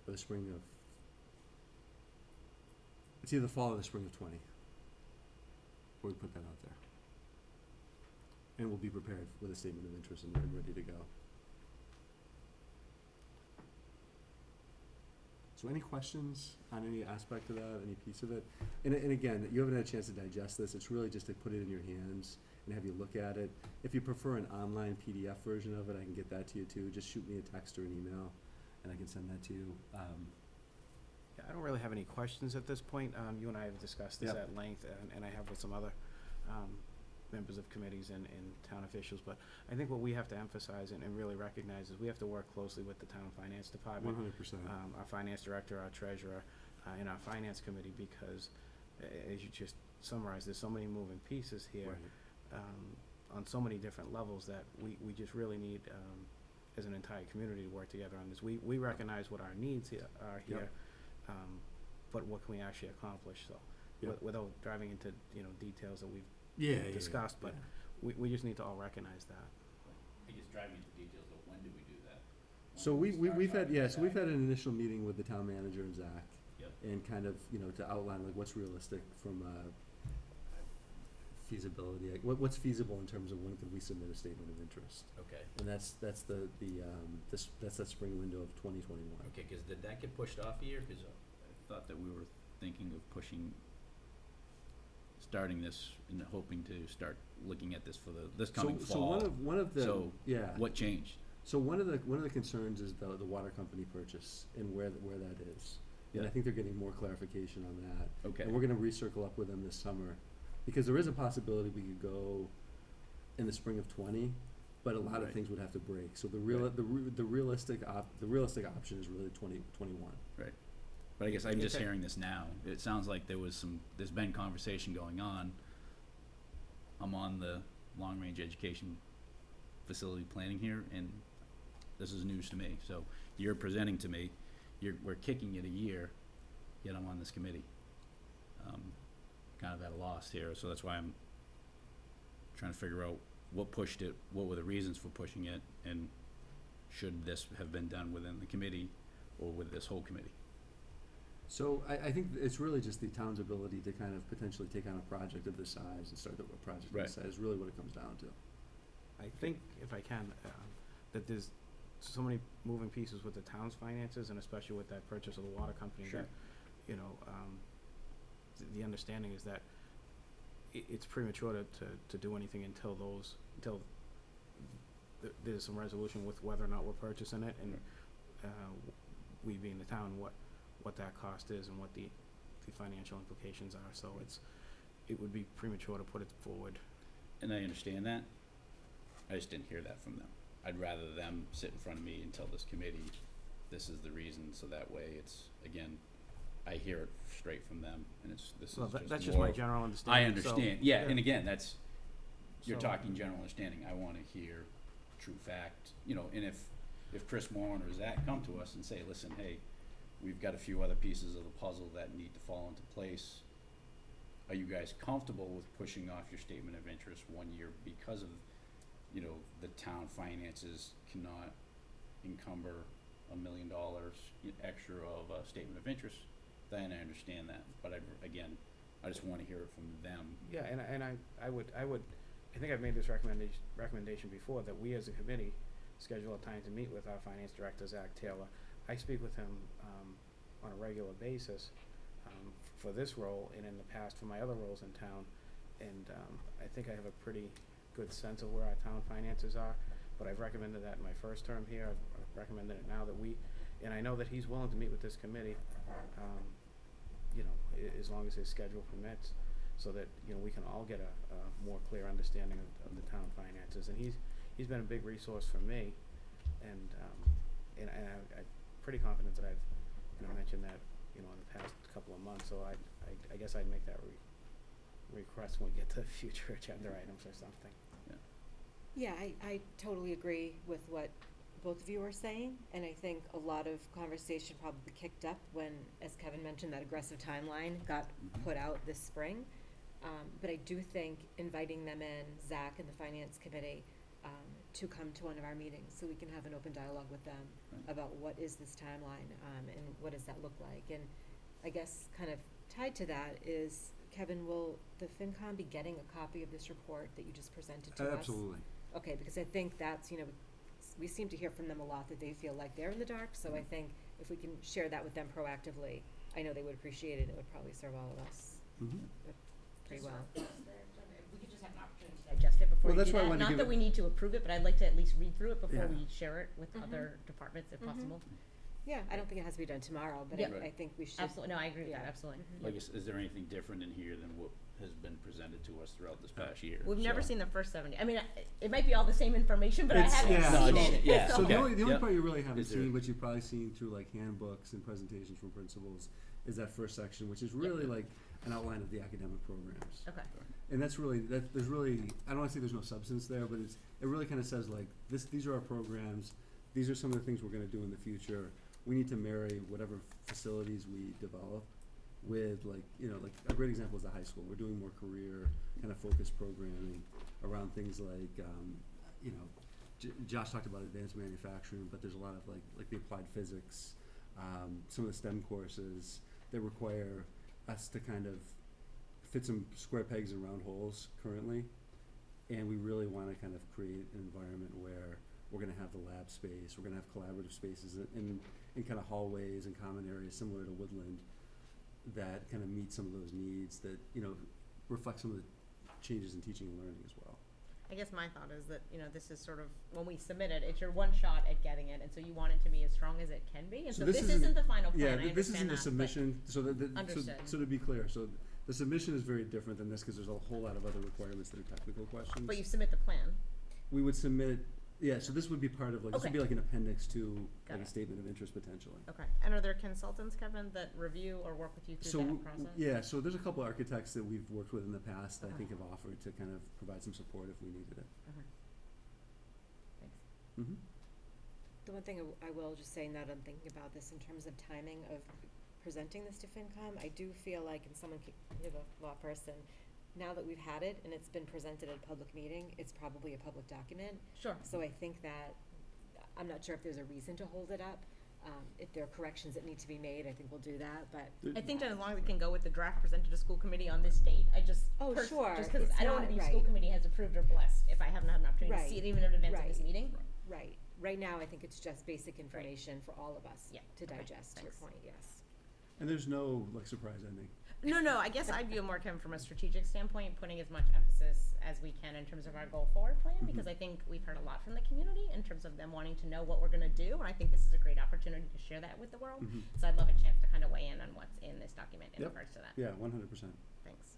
Or the spring of, it's either the fall or the spring of 20. Before we put that out there. And we'll be prepared with a statement of interest and ready to go. So any questions on any aspect of that, any piece of it? And again, you haven't had a chance to digest this. It's really just to put it in your hands and have you look at it. If you prefer an online PDF version of it, I can get that to you too. Just shoot me a text or an email and I can send that to you. Yeah, I don't really have any questions at this point. You and I have discussed this Yep. at length, and I have with some other members of committees and town officials, but I think what we have to emphasize and really recognize is we have to work closely with the town finance department. 100%. Our finance director, our treasurer, and our finance committee, because as you just summarized, there's so many moving pieces here. Right. On so many different levels that we just really need, as an entire community, to work together on this. We recognize what our needs are here, Yep. but what can we actually accomplish, so, Yep. without driving into, details that we've Yeah, discussed, but we just need to all recognize that. I guess driving into details, but when do we do that? When So do we've start had, talking yeah, to so we've Zach? had an initial meeting with the town manager and Zach. Yep. And kind of, to outline like what's realistic from feasibility, like what's feasible in terms of when could we submit a statement of interest. Okay, And that's that spring window of 2021. okay, cause did that get pushed off a year? Cause I thought that we were thinking of starting this and hoping to start looking at this for this coming fall. So one of the, So, yeah. What changed? So one of the concerns is the water company purchase and where that is. And I Yeah. think they're getting more clarification on that. Okay. And we're gonna recircle up with them this summer, because there is a possibility we could go in the spring of 20, but a lot of Right. things would have to break. So the Right. realistic option is really 2021. Right. But I guess I'm just Okay. hearing this now. It sounds like there's been conversation going on. I'm on the long-range education facility planning here, and this is news to me. So you're presenting to me, we're kicking it a year, yet I'm on this committee. Kind of at a loss here, so that's why I'm trying to figure out what pushed it, what were the reasons for pushing it, and should this have been done within the committee or with this whole committee? So I think it's really just the town's ability to kind of potentially take on a project of this size and start a project of Right. this size is really what it comes down to. I think, if I can, that there's so many moving pieces with the town's finances, and especially with that purchase of the water company, Sure. that, the understanding is that it's premature to do anything until there's some resolution with whether or not we're purchasing it, and we being the town, what that cost is and what the financial implications are. So it would be premature to put it forward. and I understand that. I just didn't hear that from them. I'd rather them sit in front of me and tell this committee, this is the reason, so that way it's, again, I hear it straight from them, and this Well, is that's just just my more, general understanding. I understand, yeah, yeah. and again, that's, you're So- talking general understanding, I wanna hear true fact, you know, and if Chris Warren or Zach come to us and say, listen, hey, we've got a few other pieces of the puzzle that need to fall into place, are you guys comfortable with pushing off your statement of interest 1 year because of, you know, the town finances cannot encumber $1 million extra of a statement of interest? Then I understand that, but I just wanna hear it from them. Yeah, and I think I've made this recommendation before, that we as a committee schedule a time to meet with our finance director, Zach Taylor. I speak with him, on a regular basis, for this role and in the past for my other roles in town. And, I think I have a pretty good sense of where our town finances are, but I've recommended that in my first term here. I've recommended it now that and I know that he's willing to meet with this committee, you know, as long as his schedule permits, so that, you know, we can all get a more clear understanding of the town finances. And he's been a big resource for me, and I'm pretty confident that I've, you know, mentioned that, you know, in the past couple of months. So I guess I'd make that request when we get to future agenda items or something. Yeah, I totally agree with what both of you are saying, and I think a lot of conversation probably kicked up when, as Kevin mentioned, that aggressive timeline got put out this spring. But I do think inviting them in, Zach and the Finance Committee, to come to one of our meetings so we can have an open dialogue with them about what is this timeline, and what does that look like. And I guess kind of tied to that is, Kevin, will the FinCom be getting a copy of this report that you just presented to us? Absolutely. Okay, because I think that's, you know, we seem to hear from them a lot that they feel like they're in the dark, so I think if we can share that with them proactively, I know they would appreciate it, and it would probably serve all of us pretty well. We could just have an opportunity to digest it before Well, we that's do why I that. wanted to Not give that it- we need to approve it, but I'd like to at least read through it before Yeah. we share it with Mhm. other departments if Mhm. possible. Yeah, I don't think it has to be done tomorrow, but Yeah. I think we should. Absolutely, no, I agree with that, Yeah. absolutely. Like, is there anything different in here than what has been presented to us throughout this past year? We've never So- seen the first 70. I mean, it might be all the same information, but I It's- haven't yeah. No, I seen just- it. yeah. So Okay. the only Yep. part you really haven't Is there- seen, but you've probably seen through like handbooks and presentations from principals, is that first section, which is really like an outline of the academic programs. Okay. And that's really, there's really, I don't wanna say there's no substance there, but it really kinda says like, these are our programs, these are some of the things we're gonna do in the future. We need to marry whatever facilities we develop with like, you know, like a great example is the high school. We're doing more career kind of focused programming around things like, you know, Josh talked about advanced manufacturing, but there's a lot of like the applied physics, some of the STEM courses that require us to kind of fit some square pegs in round holes currently. And we really want to kind of create an environment where we're going to have the lab space, we're going to have collaborative spaces in kind of hallways and common areas similar to Woodland that kind of meet some of those needs that, you know, reflect some of the changes in teaching and learning as well. I guess my thought is that, you know, this is sort of, when we submit it, it's your one shot at getting it, and so you want it to be as strong as it can be, and so this isn't the final plan, I understand that. Yeah, this isn't the but- submission, Understood. so to be clear, so the submission is very different than this, because there's a whole lot of other requirements that are technical questions. But you submit the plan. We would submit, yeah, so this would be part of, like, this would Okay. be like an appendix to, Got like, a it. statement of interest potentially. Okay. And are there consultants, Kevin, that review or work with you through that process? Yeah, so there's a couple architects that we've worked with in the past that I Okay. think have offered to kind of provide some support if we needed it. Okay. Thanks. Mm-hmm. The one thing I will just say, now that I'm thinking about this in terms of timing of presenting this to FinCom, I do feel like, and someone, you're the law person, now that we've had it and it's been presented at a public meeting, it's probably a public document. Sure. So I think that, I'm not sure if there's a reason to hold it up. If there are corrections that need to be made, I think we'll do that, but. I think that as long as it can go with the draft presented to school committee on this date, I just. Oh, sure. Just because It's I don't want not- to be right. school committee has approved or blessed if I haven't had an opportunity to see Right. it even in advance of this Right. meeting. Right. Right now, I think it's just basic information for all of us Yeah. to Okay. digest, to your Thanks. point, yes. And there's no, like, surprise ending. No, I guess I view it more, Kevin, from a strategic standpoint, putting as much emphasis as we can in terms of our goal forward plan, because I think we've heard a lot from the community in terms of them wanting to know what we're gonna do, and I think this is a great opportunity to share that with the world. Mhm. So I'd love a chance to kind of weigh in on what's in this document in Yep. regards to that. Yeah, 100%. Thanks.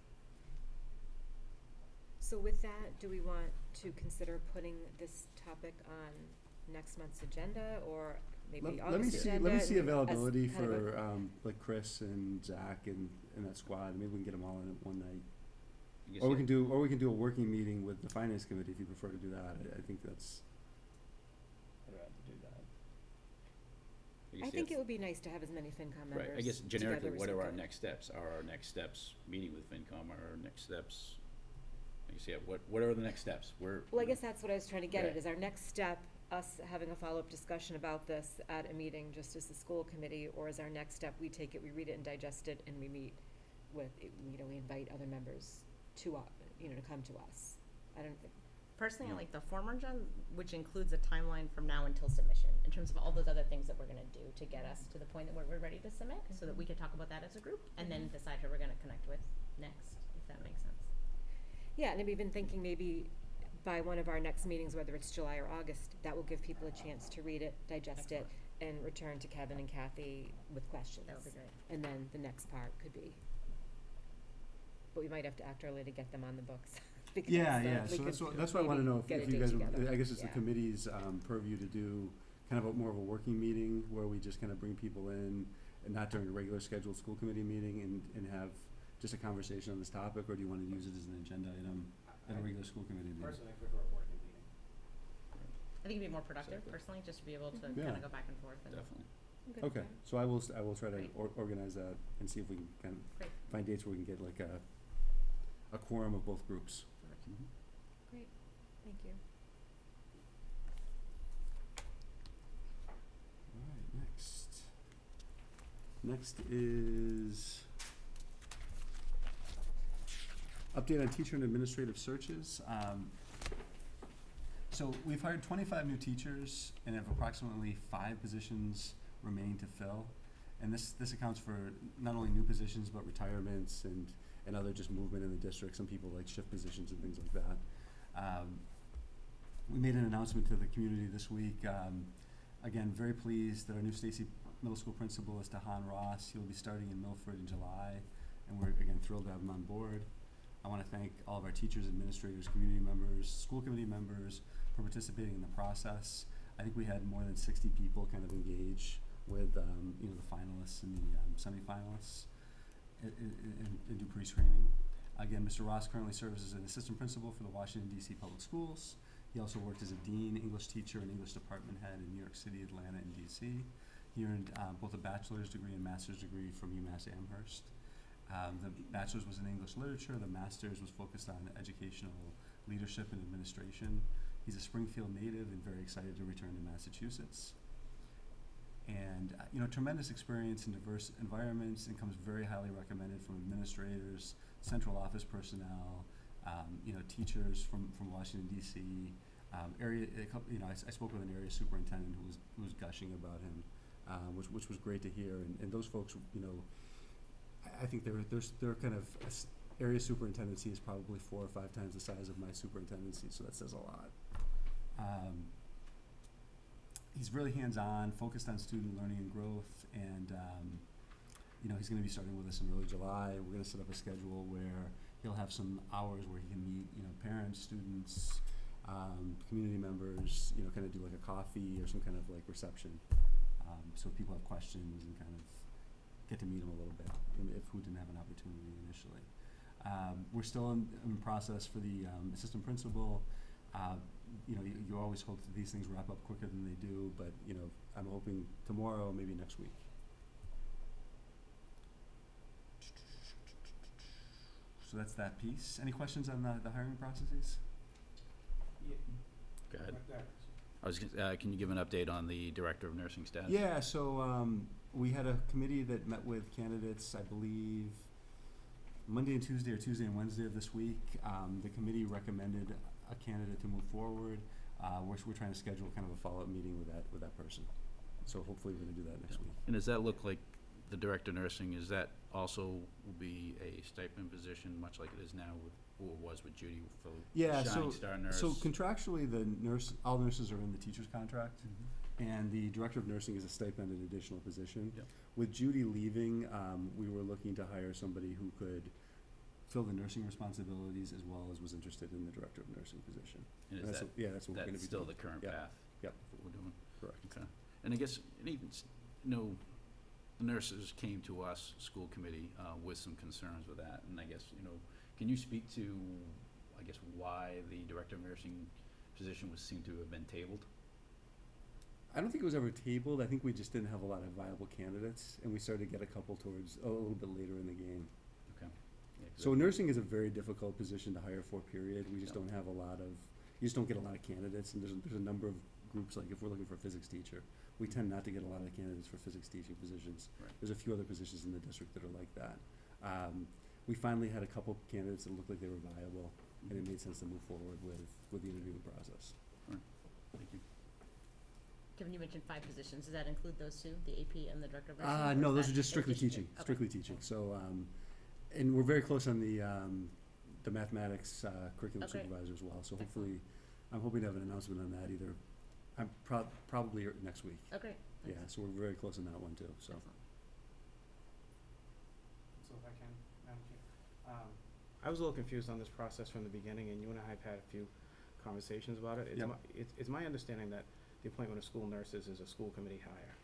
So with that, do we want to consider putting this topic on next month's agenda, or maybe Let me August see, agenda? let me see as availability kind of a- for, like Chris and Zach and that squad, maybe we can get them all in at one night. I guess Or we yeah. can do a working meeting with the finance committee if you prefer to do that, I think that's, I'd rather do that. I think it would be nice to have as many FinCom members Right, I guess together generically, as what we are our could. next steps? Are our next steps meeting with FinCom, are our next steps, I guess, yeah, what are the next steps? Well, I guess that's what I was trying to get at, Right. is our next step, us having a follow-up discussion about this at a meeting just as the school committee, or is our next step, we take it, we read it and digest it, and we meet with, we invite other members to, to come to us. I don't think, Personally, I like the former, John, which includes a timeline from now until submission, in terms of all those other things that we're gonna do to get us to the point that we're ready to submit, so that we can talk about that as a group, and then decide who we're gonna connect with next, if that makes sense. yeah, and I've been thinking maybe by one of our next meetings, whether it's July or August, that will give people a chance to read it, digest it, and return to Kevin and Kathy with questions. That would be great. And then the next part could be, but we might have to act early to get them on the books. because, Yeah, we so could that's why I wanna maybe know get a if you date guys, together. I guess it's the Yeah. committee's, purview to do kind of more of a working meeting, where we just kind of bring people in, and not during a regular scheduled school committee meeting, and have just a conversation on this topic, or do you wanna use it as an agenda item at a regular school committee meeting? Personally, I prefer a working meeting. I think it'd be more productive, Exactly. personally, just to be able to Yeah. kinda go back and forth and. Definitely. I'm good with Okay, that. so I will try to Great. organize that and see if we can kind of Great. find dates where we can get like a quorum of both groups. Mhm. Great, thank you. Alright, next. Next is update on teacher and administrative searches. So we've hired 25 new teachers and have approximately 5 positions remaining to fill. And this accounts for not only new positions, but retirements and other just movement in the district. Some people like shift positions and things like that. We made an announcement to the community this week. Again, very pleased that our new Stacy Middle School principal is Tahan Ross. He'll be starting in Milford in July, and we're again thrilled to have him on board. I want to thank all of our teachers, administrators, community members, school committee members for participating in the process. I think we had more than 60 people kind of engage with the finalists and the semifinalists and do pre-screening. Again, Mr. Ross currently serves as an assistant principal for the Washington, D.C. Public Schools. He also worked as a dean, English teacher, and English department head in New York City, Atlanta, and D.C. He earned both a bachelor's degree and master's degree from UMass Amherst. The bachelor's was in English literature. The master's was focused on educational leadership and administration. He's a Springfield native and very excited to return to Massachusetts. And tremendous experience in diverse environments, and comes very highly recommended from administrators, central office personnel, teachers from Washington D.C. I spoke with an area superintendent who was gushing about him, which was great to hear. And those folks, I think they're kind of area superintendency is probably 4 or 5 times the size of my superintendency, so that says a lot. He's really hands-on, focused on student learning and growth, and he's going to be starting with us in early July. We're going to set up a schedule where he'll have some hours where he can meet, parents, students, community members, kind of do like a coffee or some kind of like reception. So people have questions and kind of get to meet him a little bit, who didn't have an opportunity initially. We're still in process for the assistant principal. You always hope that these things wrap up quicker than they do, but I'm hoping tomorrow, maybe next week. So that's that piece. Any questions on the hiring processes? Yeah. Go ahead. Go ahead. I was can you give an update on the director of nursing status? Yeah, so we had a committee that met with candidates, I believe, Monday and Tuesday, or Tuesday and Wednesday of this week. The committee recommended a candidate to move forward. We're trying to schedule kind of a follow-up meeting with that person. So hopefully we're going to do that next week. And does that look like the director of nursing, is that also will be a stipend position, much like it is now with, or was with Judy for Yeah, Shining Star Nurse? so contractually, all nurses are in the teacher's contract, Mhm. and the director of nursing is a stipended additional position. Yep. With Judy leaving, we were looking to hire somebody who could fulfill the nursing responsibilities as well as was interested in the director of nursing position. And That's is that, what- yeah, that's what we're gonna that's be still doing. the current Yep. path? Yep. Of what we're doing? Correct. Okay. And I guess, and even, the nurses came to us, school committee, with some concerns with that, and I guess, can you speak to, I guess, why the director of nursing position was, seemed to have been tabled? I don't think it was ever tabled. I think we just didn't have a lot of viable candidates, and we started to get a couple towards a little bit later in the game. Okay. Yeah, 'cause So I- nursing is a very difficult position to hire for, period. We just Yeah. don't have a lot of, you just don't get a lot of candidates, and there's a number of groups, like if we're looking for a physics teacher, we tend not to get a lot of candidates for physics teaching positions. Right. There's a few other positions in the district that are like that. We finally had a couple candidates that looked like they were viable, and it made sense to move forward with the interviewing process. Thank you. Given you mentioned 5 positions, does that include those two, the AP and the director of nursing? or No, is those that are just in strictly addition to- teaching, okay. strictly teaching. So, and we're very close on the mathematics curriculum Okay. supervisor as well. So Excellent. hopefully, I'm hoping to have an announcement on that either, probably next week. Okay. Yeah, thanks. so we're very close on that one too, so. Excellent. So if I can, Madam Chair. I was a little confused on this process from the beginning, and you and I have had a few conversations about it. Yep. It's my understanding that the appointment of school nurses is a school committee hire,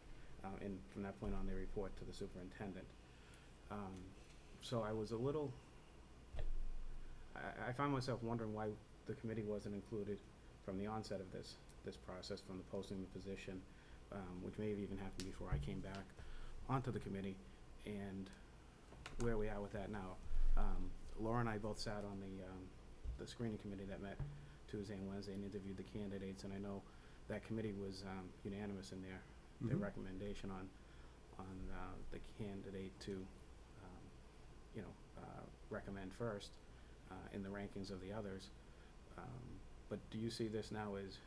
and from that point on, they report to the superintendent. So I was a little, I found myself wondering why the committee wasn't included from the onset of this process, from the posting of the position, which may have even happened before I came back onto the committee, and where we are with that now. Laura and I both sat on the screening committee that met Tuesday and Wednesday and interviewed the candidates, and I know that committee was unanimous in their Mhm. recommendation on the candidate to recommend first in the rankings of the others. But do you see this now as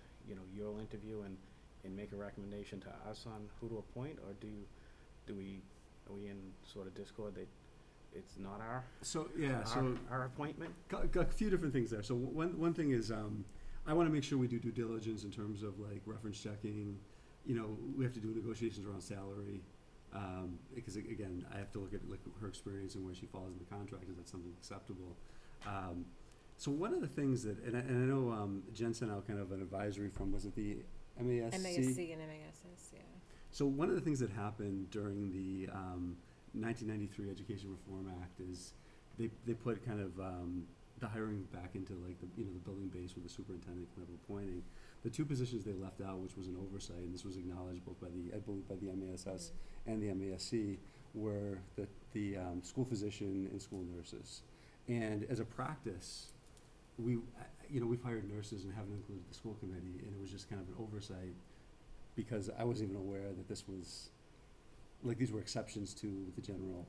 you'll interview and make a recommendation to us on who to appoint, or are we in sort of discord that it's not our So, yeah, so. our appointment? Got a few different things there. So one thing is, I want to make sure we do due diligence in terms of like reference checking. We have to do negotiations around salary, because again, I have to look at like her experience and where she falls in the contract. Is that something acceptable? So one of the things that, and I know Jen sent out kind of an advisory from, was it the MASC? MASC and MASs, yeah. So one of the things that happened during the 1993 Education Reform Act is they put kind of the hiring back into like the building base with the superintendent kind of appointing. The two positions they left out, which was an oversight, and this was acknowledged both by the MASs and the MASC, were the school physician and school nurses. And as a practice, we've hired nurses and haven't included the school committee, and it was just kind of an oversight because I wasn't even aware that this was, like, these were exceptions to the general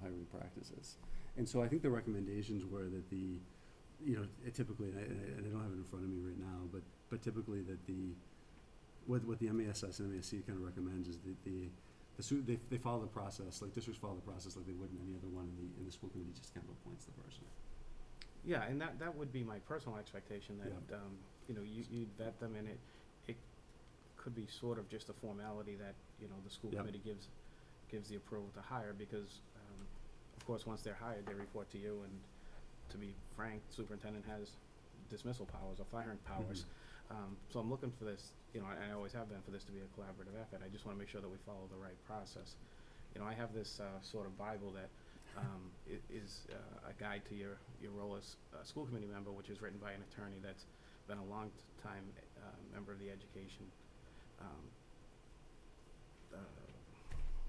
hiring practices. And so I think the recommendations were that typically, and I don't have it in front of me right now, but typically that what the MASs and MASC kind of recommends is that they follow the process, like districts follow the process like they would in any other one, and the school committee just kind of appoints the person. Yeah, and that would be my personal expectation, that you'd vet them, and it could be sort of just a formality that the school Yep. committee gives the approval to hire, because of course once they're hired, they report to you, and to be frank, the superintendent has dismissal powers or firing powers. So I'm looking for this, and I always have been, for this to be a collaborative effort. I just want to make sure that we follow the right process. I have this sort of Bible that is a guide to your role as a school committee member, which is written by an attorney that's been a long time member of the education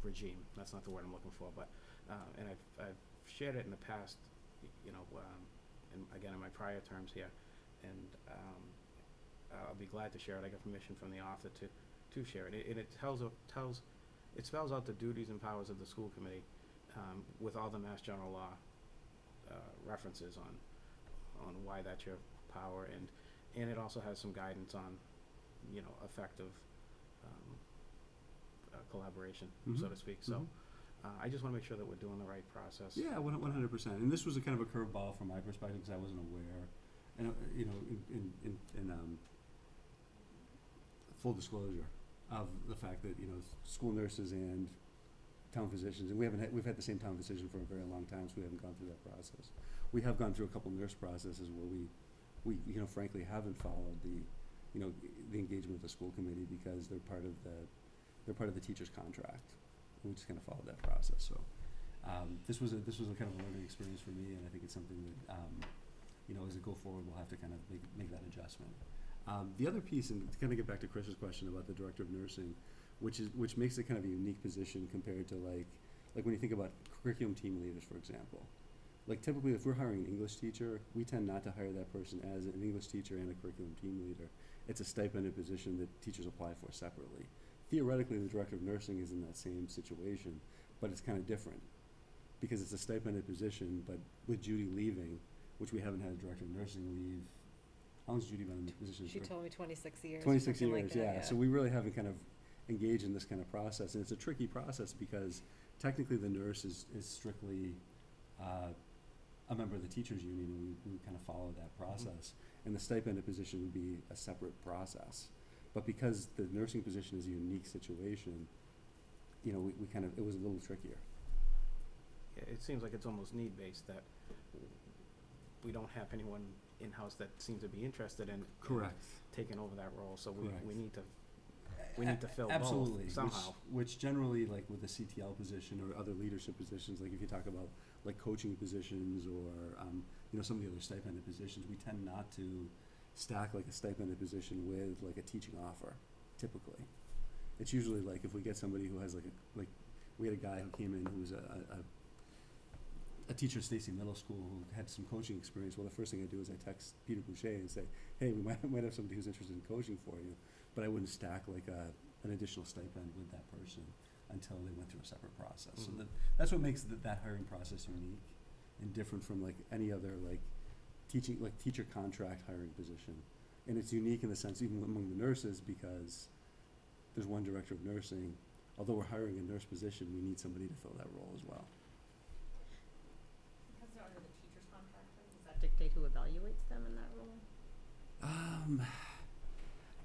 regime. That's not the word I'm looking for, but and I've shared it in the past, and again in my prior terms here, and I'll be glad to share it. I got permission from the author to share it. It spells out the duties and powers of the school committee with all the Mass General Law references on why that's your power, and it also has some guidance on effective collaboration, so to speak. So I just want to make sure that we're doing the right process. Yeah, 100%. And this was a kind of a curveball from my perspective because I wasn't aware. And in full disclosure of the fact that school nurses and town physicians, and we've had the same town physician for a very long time, so we haven't gone through that process. We have gone through a couple nurse processes where we frankly haven't followed the engagement with the school committee because they're part of the teacher's contract. And we just kind of followed that process. So this was a kind of a learning experience for me, and I think it's something that as we go forward, we'll have to kind of make that adjustment. The other piece, and to kind of get back to Chris's question about the director of nursing, which makes it kind of a unique position compared to like when you think about curriculum team leaders, for example. Like typically, if we're hiring an English teacher, we tend not to hire that person as an English teacher and a curriculum team leader. It's a stipended position that teachers apply for separately. Theoretically, the director of nursing is in that same situation, but it's kind of different because it's a stipended position. But with Judy leaving, which we haven't had a director of nursing leave, how long has Judy been in the position? She told me 26 years. 26 something years, like that, yeah. So we really haven't kind of engaged in this kind of process, and it's a tricky process because technically the nurse is strictly a member of the teachers union, and we kind of follow that process. And the stipended position would be a separate process. But because the nursing position is a unique situation, we kind of, it was a little trickier. Yeah, it seems like it's almost need-based, that we don't have anyone in-house that seems to be interested in Correct. taking over that role, so Correct. we need to fill Absolutely. both somehow. Which generally, like with the CTL position or other leadership positions, like if you talk about like coaching positions or some of the other stipended positions, we tend not to stack like a stipended position with like a teaching offer. Typically, it's usually like if we get somebody who has we had a guy who came in who was a teacher at Stacy Middle School who had some coaching experience. Well, the first thing I do is I text Peter Boucher and say, hey, we might have somebody who's interested in coaching for you, but I wouldn't stack like an additional stipend with that person until they went through a separate process. So that's what makes that hiring process unique and different from like any other like teacher contract hiring position. And it's unique in the sense even among the nurses because there's one director of nursing. Although we're hiring a nurse position, we need somebody to fill that role as well. Because they're under the teacher's contract, does that dictate who evaluates them in that role?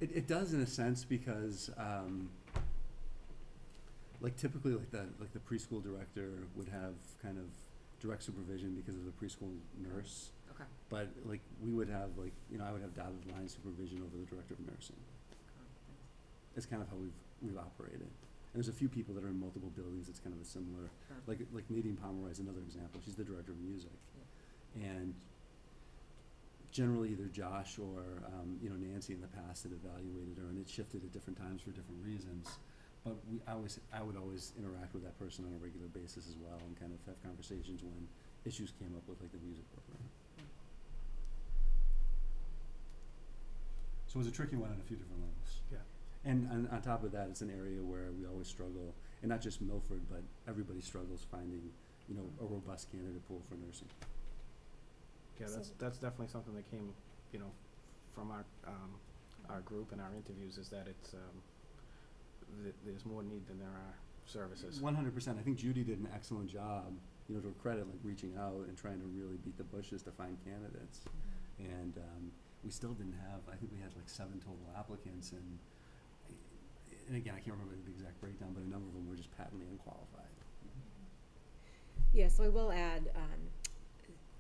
It does in a sense because typically the preschool director would have kind of direct supervision because of the preschool nurse. Okay. But we would have I would have dotted line supervision over the director of nursing. It's kind of how we've operated. And there's a few people that are in multiple buildings. It's kind of a similar, Sure. like Nadine Pomeroy is another example. She's the director of music, and generally either Josh or Nancy in the past had evaluated her, and it shifted at different times for different reasons. But I would always interact with that person on a regular basis as well, and kind of have conversations when issues came up with the music program. So it was a tricky one on a few different levels. Yeah. And on top of that, it's an area where we always struggle, and not just Milford, but everybody struggles finding, a robust candidate pool for nursing. Yeah, that's definitely something that came, from our group and our interviews, is that it's there's more need than there are services. 100%. I think Judy did an excellent job, to her credit, reaching out and trying to really beat the bushes to find candidates. And we still didn't have, I think we had 7 total applicants, and again, I can't remember the exact breakdown, but a number of them were just patently unqualified. Yeah, so I will add,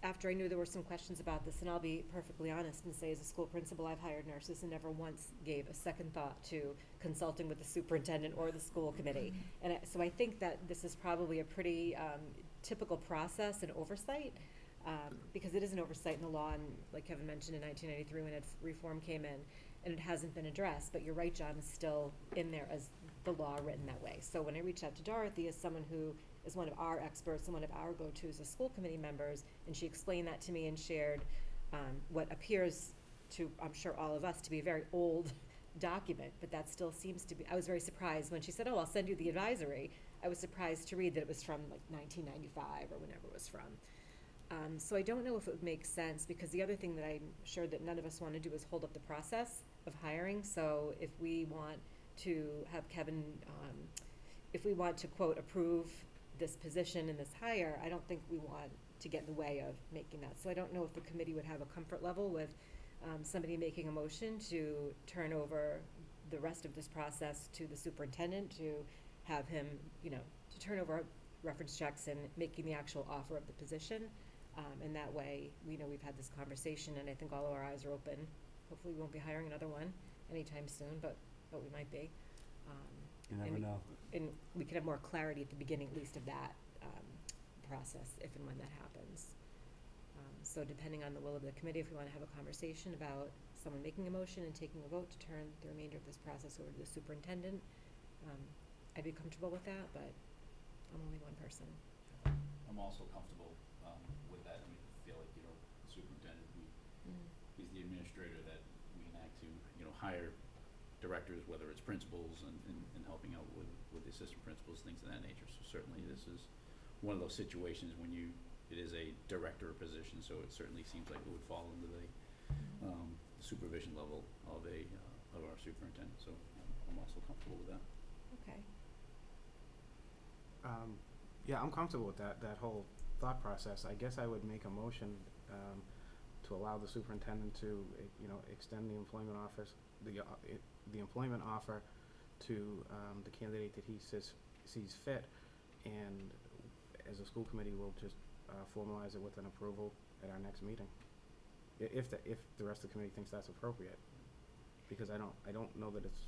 after I knew there were some questions about this, and I'll be perfectly honest and say as a school principal, I've hired nurses and never once gave a second thought to consulting with the superintendent or the school committee. And so I think that this is probably a pretty typical process and oversight, because it is an oversight in the law, and like Kevin mentioned, in 1993 when reform came in, and it hasn't been addressed, but you're right, John, is still in there as the law written that way. So when I reached out to Dorothy as someone who is one of our experts and one of our go-tos as school committee members, and she explained that to me and shared what appears to, I'm sure, all of us to be a very old document, but that still seems to be, I was very surprised when she said, oh, I'll send you the advisory. I was surprised to read that it was from 1995 or whenever it was from. So I don't know if it would make sense, because the other thing that I'm sure that none of us want to do is hold up the process of hiring. So if we want to have Kevin, if we want to, quote, approve this position and this hire, I don't think we want to get in the way of making that. So I don't know if the committee would have a comfort level with somebody making a motion to turn over the rest of this process to the superintendent to have him, to turn over reference checks and making the actual offer of the position. And that way, we know we've had this conversation, and I think all of our eyes are open. Hopefully, we won't be hiring another one anytime soon, but we might be. You never and know. And we could have more clarity at the beginning, at least, of that process, if and when that happens. So depending on the will of the committee, if we want to have a conversation about someone making a motion and taking a vote to turn the remainder of this process over to the superintendent, I'd be comfortable with that, but I'm only one person. I'm also comfortable with that. I mean, I feel like, the superintendent, he's the administrator that we can act to, hire directors, whether it's principals and helping out with the assistant principals, things of that nature. So certainly this is one of those situations when it is a director position, so it certainly seems like it would fall into the supervision level of our superintendent. So I'm also comfortable with that. Okay. Yeah, I'm comfortable with that whole thought process. I guess I would make a motion to allow the superintendent to, extend the employment offers, the employment offer to the candidate that he sees fit, and as a school committee, we'll just formalize it with an approval at our next meeting, if the rest of the committee thinks that's appropriate, because I don't know that it's.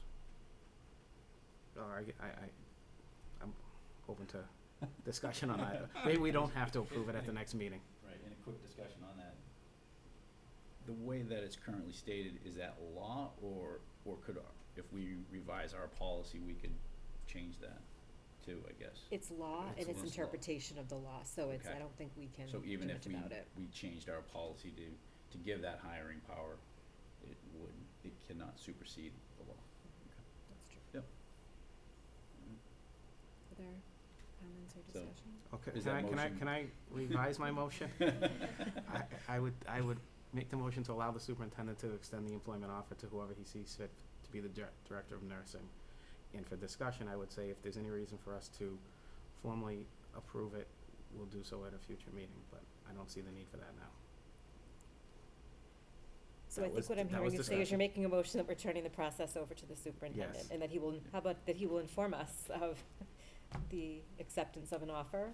I'm open to discussion on that. Maybe we don't have to approve it at the next meeting. Right, and a quick discussion on that. The way that it's currently stated, is that law, or could, if we revise our policy, we could change that too, I guess? It's law and it's law. interpretation of the law, so Okay. I don't think we can So do even much if about it. we changed our policy to give that hiring power, it cannot supersede the law. That's true. Yep. Other comments or So- discussion? Okay, Is that motion- can I revise my motion? I would make the motion to allow the superintendent to extend the employment offer to whoever he sees fit to be the director of nursing. And for discussion, I would say if there's any reason for us to formally approve it, we'll do so at a future meeting, but I don't see the need for that now. So That I think was- what I'm that hearing was you say is discussion. you're making a motion that we're turning the process over to the superintendent. Yes. And that he will inform us of the acceptance of an offer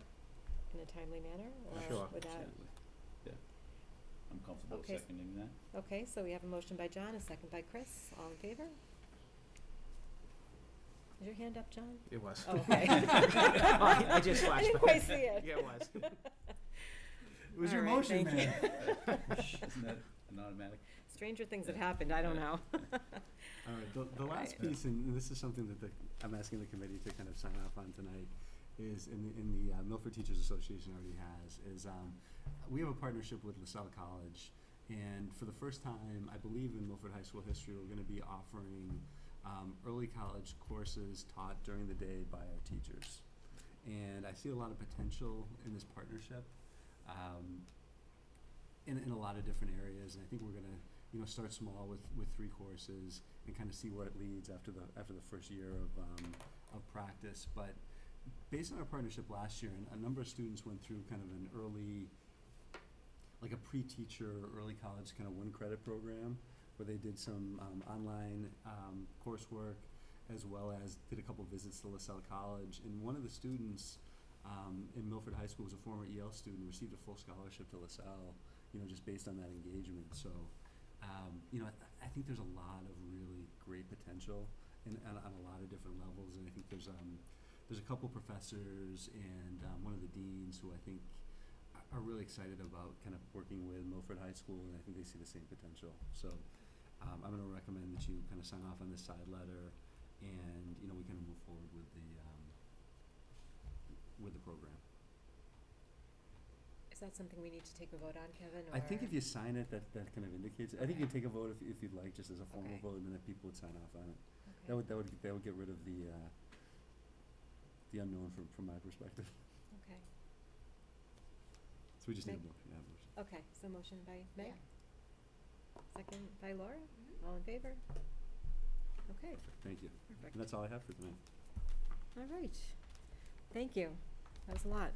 in a timely manner? Or Sure. would that- Absolutely. Yeah. I'm comfortable Okay. seconding that. Okay, so we have a motion by John, a second by Chris. All in favor? Is your hand up, John? It was. Oh, okay. I just flashed. I didn't back. quite see it. Yeah, it was. It was All your right, motion, thank man. Isn't that an automatic? Stranger things have happened, I don't know. All right, the last piece, and this is something that I'm asking the committee to kind of sign off on tonight, is in the Milford Teachers Association already has, is we have a partnership with LaSalle College, and for the first time, I believe in Milford High School history, we're going to be offering early college courses taught during the day by our teachers. And I see a lot of potential in this partnership in a lot of different areas, and I think we're going to start small with 3 courses and kind of see where it leads after the first year of practice. But based on our partnership last year, a number of students went through kind of an early, like a pre-teacher early college kind of 1-credit program where they did some online coursework as well as did a couple visits to LaSalle College. And one of the students in Milford High School was a former EL student, received a full scholarship to LaSalle, just based on that engagement. So I think there's a lot of really great potential on a lot of different levels, and I think there's a couple professors and one of the deans who I think are really excited about kind of working with Milford High School, and I think they see the same potential. So I'm going to recommend that you kind of sign off on this side letter, and we kind of move forward with the program. Is that something we need to take a vote on, Kevin? I think or- if you sign it, that kind of indicates it. I think you can take a vote if you'd like, just as a formal Okay. vote, and then if people would sign off on it. Okay. That would get rid of the unknown from my perspective. Okay. So we just need a Meg? motion. Yeah, a motion. Okay, so motion by Meg, Yeah. second by Laura, all in favor? Okay, Thank you. perfect. And that's all I have for tonight. All right, thank you, that was a lot.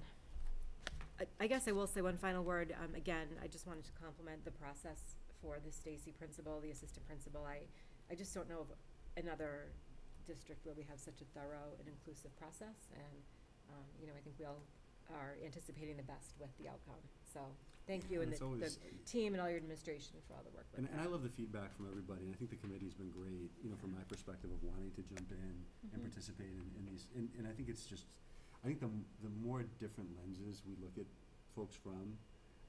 I guess I will say one final word, again, I just wanted to compliment the process for the Stacy principal, the assistant principal. I just don't know of another district where we have such a thorough and inclusive process, and, you know, I think we all are anticipating the best with the outcome. So, thank you and It's the always- team and all your administration for all the work with And, that. and I love the feedback from everybody, and I think the committee's been great, you know, from my perspective of wanting to jump in and Mhm. participate in these, and I think it's just, I think the more different lenses we look at folks from,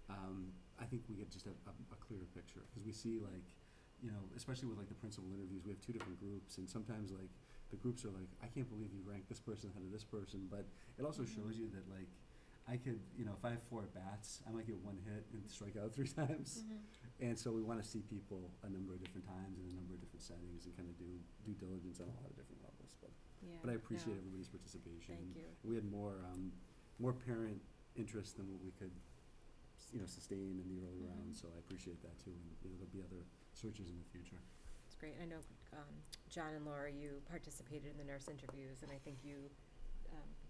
I think we get just a clearer picture, because we see like, you know, especially with like the principal interviews, we have two different groups, and sometimes like, the groups are like, I can't believe you ranked this person ahead of this person, but it also shows you that like, I could, you know, if I have 4 at-bats, I might get 1 hit and strike out 3 times. And so we want to see people a number of different times in a number of different settings and kind of do due diligence on a lot of different levels. But I appreciate everybody's participation. Thank you. We had more parent interest than what we could, you know, sustain in the early rounds, so I appreciate that too. And, you know, there'll be other searches in the future. It's great. I know, John and Laura, you participated in the nurse interviews, and I think you,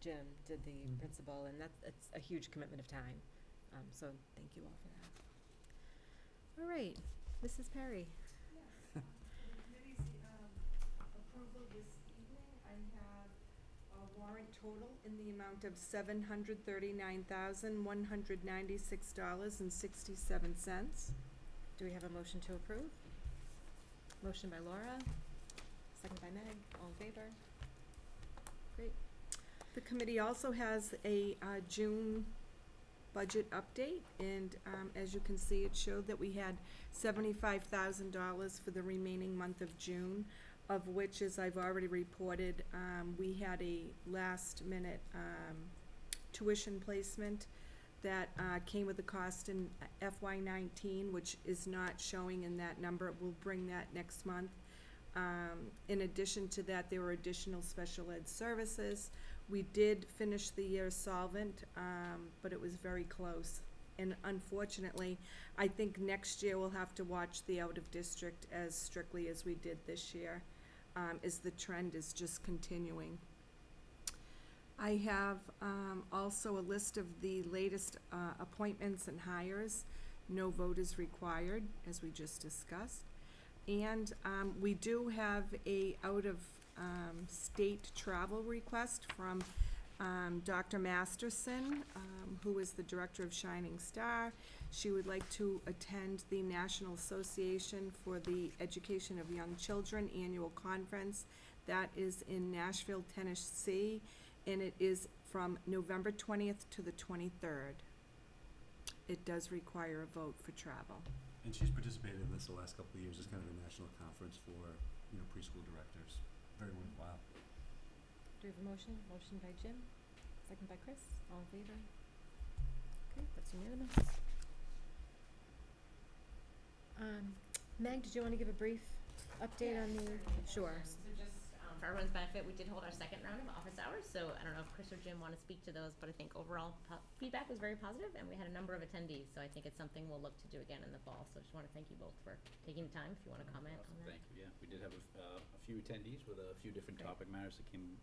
Jim, did the principal, and it's a huge commitment of time. So thank you all for that. All right, Mrs. Perry. Yes, for the committee's approval this evening, I have a warrant total in the amount of $739,196.67. Do we have a motion to approve? Motion by Laura, second by Meg, all in favor? Great. The committee also has a June budget update, and as you can see, it showed that we had $75,000 for the remaining month of June, of which, as I've already reported, we had a last-minute tuition placement that came with a cost in FY19, which is not showing in that number. We'll bring that next month. In addition to that, there were additional special ed services. We did finish the year solvent, but it was very close. And unfortunately, I think next year we'll have to watch the out-of-district as strictly as we did this year, as the trend is just continuing. I have also a list of the latest appointments and hires. No vote is required, as we just discussed. And we do have a out-of-state travel request from Dr. Masterson, who is the director of Shining Star. She would like to attend the National Association for the Education of Young Children annual conference. That is in Nashville, Tennessee, and it is from November 20th to the 23rd. It does require a vote for travel. And she's participated in this the last couple of years as kind of a national conference for, you know, preschool directors. Very worthwhile. Do we have a motion? Motion by Jim, second by Chris, all in favor? Okay, that's unanimous. Meg, did you want to give a brief update on the, sure. So just for everyone's benefit, we did hold our second round of office hours, so I don't know if Chris or Jim want to speak to those, but I think overall feedback was very positive, and we had a number of attendees, so I think it's something we'll look to do again in the fall. So just want to thank you both for taking the time, if you want to comment on that. Thank you, yeah. We did have a few attendees with a few different topic matters that came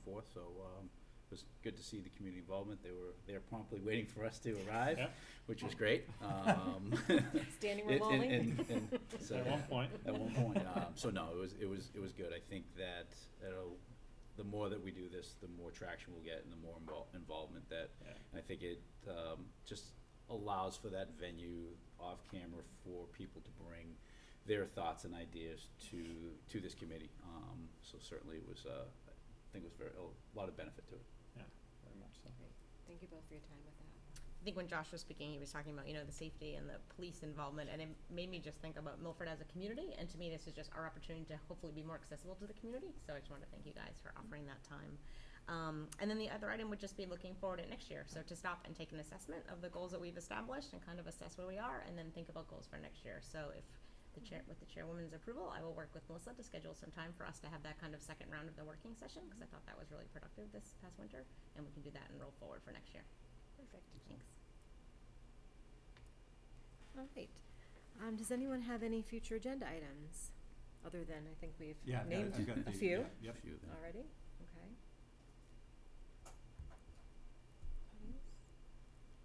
forth, so it was good to see the community involvement. They were there promptly waiting for us to arrive, which was great. Standing room only? And so At one point. At one point. So no, it was good. I think that the more that we do this, the more traction we'll get and the more involvement that, and I think it just allows for that venue off camera for people to bring their thoughts and ideas to this committee. So certainly it was, I think it was a lot of benefit to it. Yeah, very much so. Great. Thank you both for your time with that. I think when Josh was speaking, he was talking about, the safety and the police involvement, and it made me just think about Milford as a community, and to me, this is just our opportunity to hopefully be more accessible to the community, so I just wanted to thank you guys for offering that time. And then the other item would just be looking forward at next year, so to stop and take an assessment of the goals that we've established and kind of assess where we are, and then think about goals for next year. So if with the chairwoman's approval, I will work with Melissa to schedule some time for us to have that kind of second round of the working session, because I thought that was really productive this past winter, and we can do that and roll forward for next year. Perfect. Thanks. All right. Does anyone have any future agenda items? Other than, I think we've named I've got a the- few yeah, A few there. already. Okay.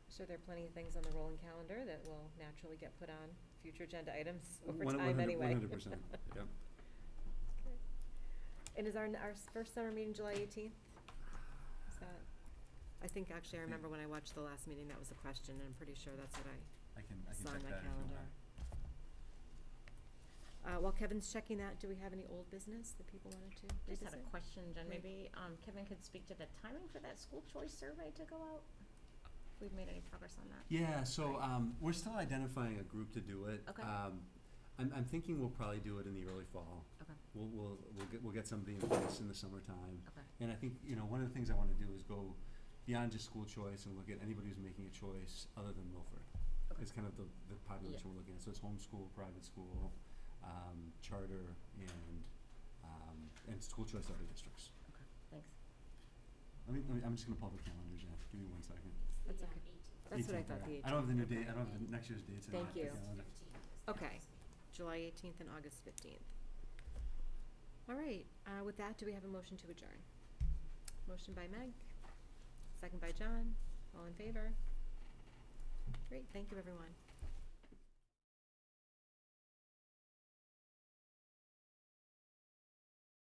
So there are plenty of things on the rolling calendar that will naturally get put on future agenda items over time anyway. 100%, yep. And is our first summer meeting July 18th? Is that, I think, actually, I remember when I watched the last meeting, that was the question, and I'm pretty sure that's what I can saw on check my that if you calendar. want. While Kevin's checking that, do we have any old business that people wanted to Just had revisit? a question, Jen, Great. maybe, Kevin could speak to the timing for that school choice survey to go out? If we've made any progress on that? Yeah, so we're still identifying a group to do it. Okay. I'm thinking we'll probably do it in the early fall. Okay. We'll get somebody in place in the summertime. Okay. And I think, one of the things I want to do is go beyond just school choice and look at anybody who's making a choice other than Milford. Okay. It's kind of the population we're looking at. So it's homeschool, private school, charter, and school choice other districts. Okay, thanks. I'm just gonna pull the calendars in. Give me 1 second. That's The, okay. 18th. That's what I 18th, thought, the I don't have the new 18th. date, I don't have the next year's dates in Thank the you. calendar. 15th is the Okay. next meeting. July 18th and August 15th. All right, with that, do we have a motion to adjourn? Motion by Meg, second by John, all in favor? Great, thank you, everyone.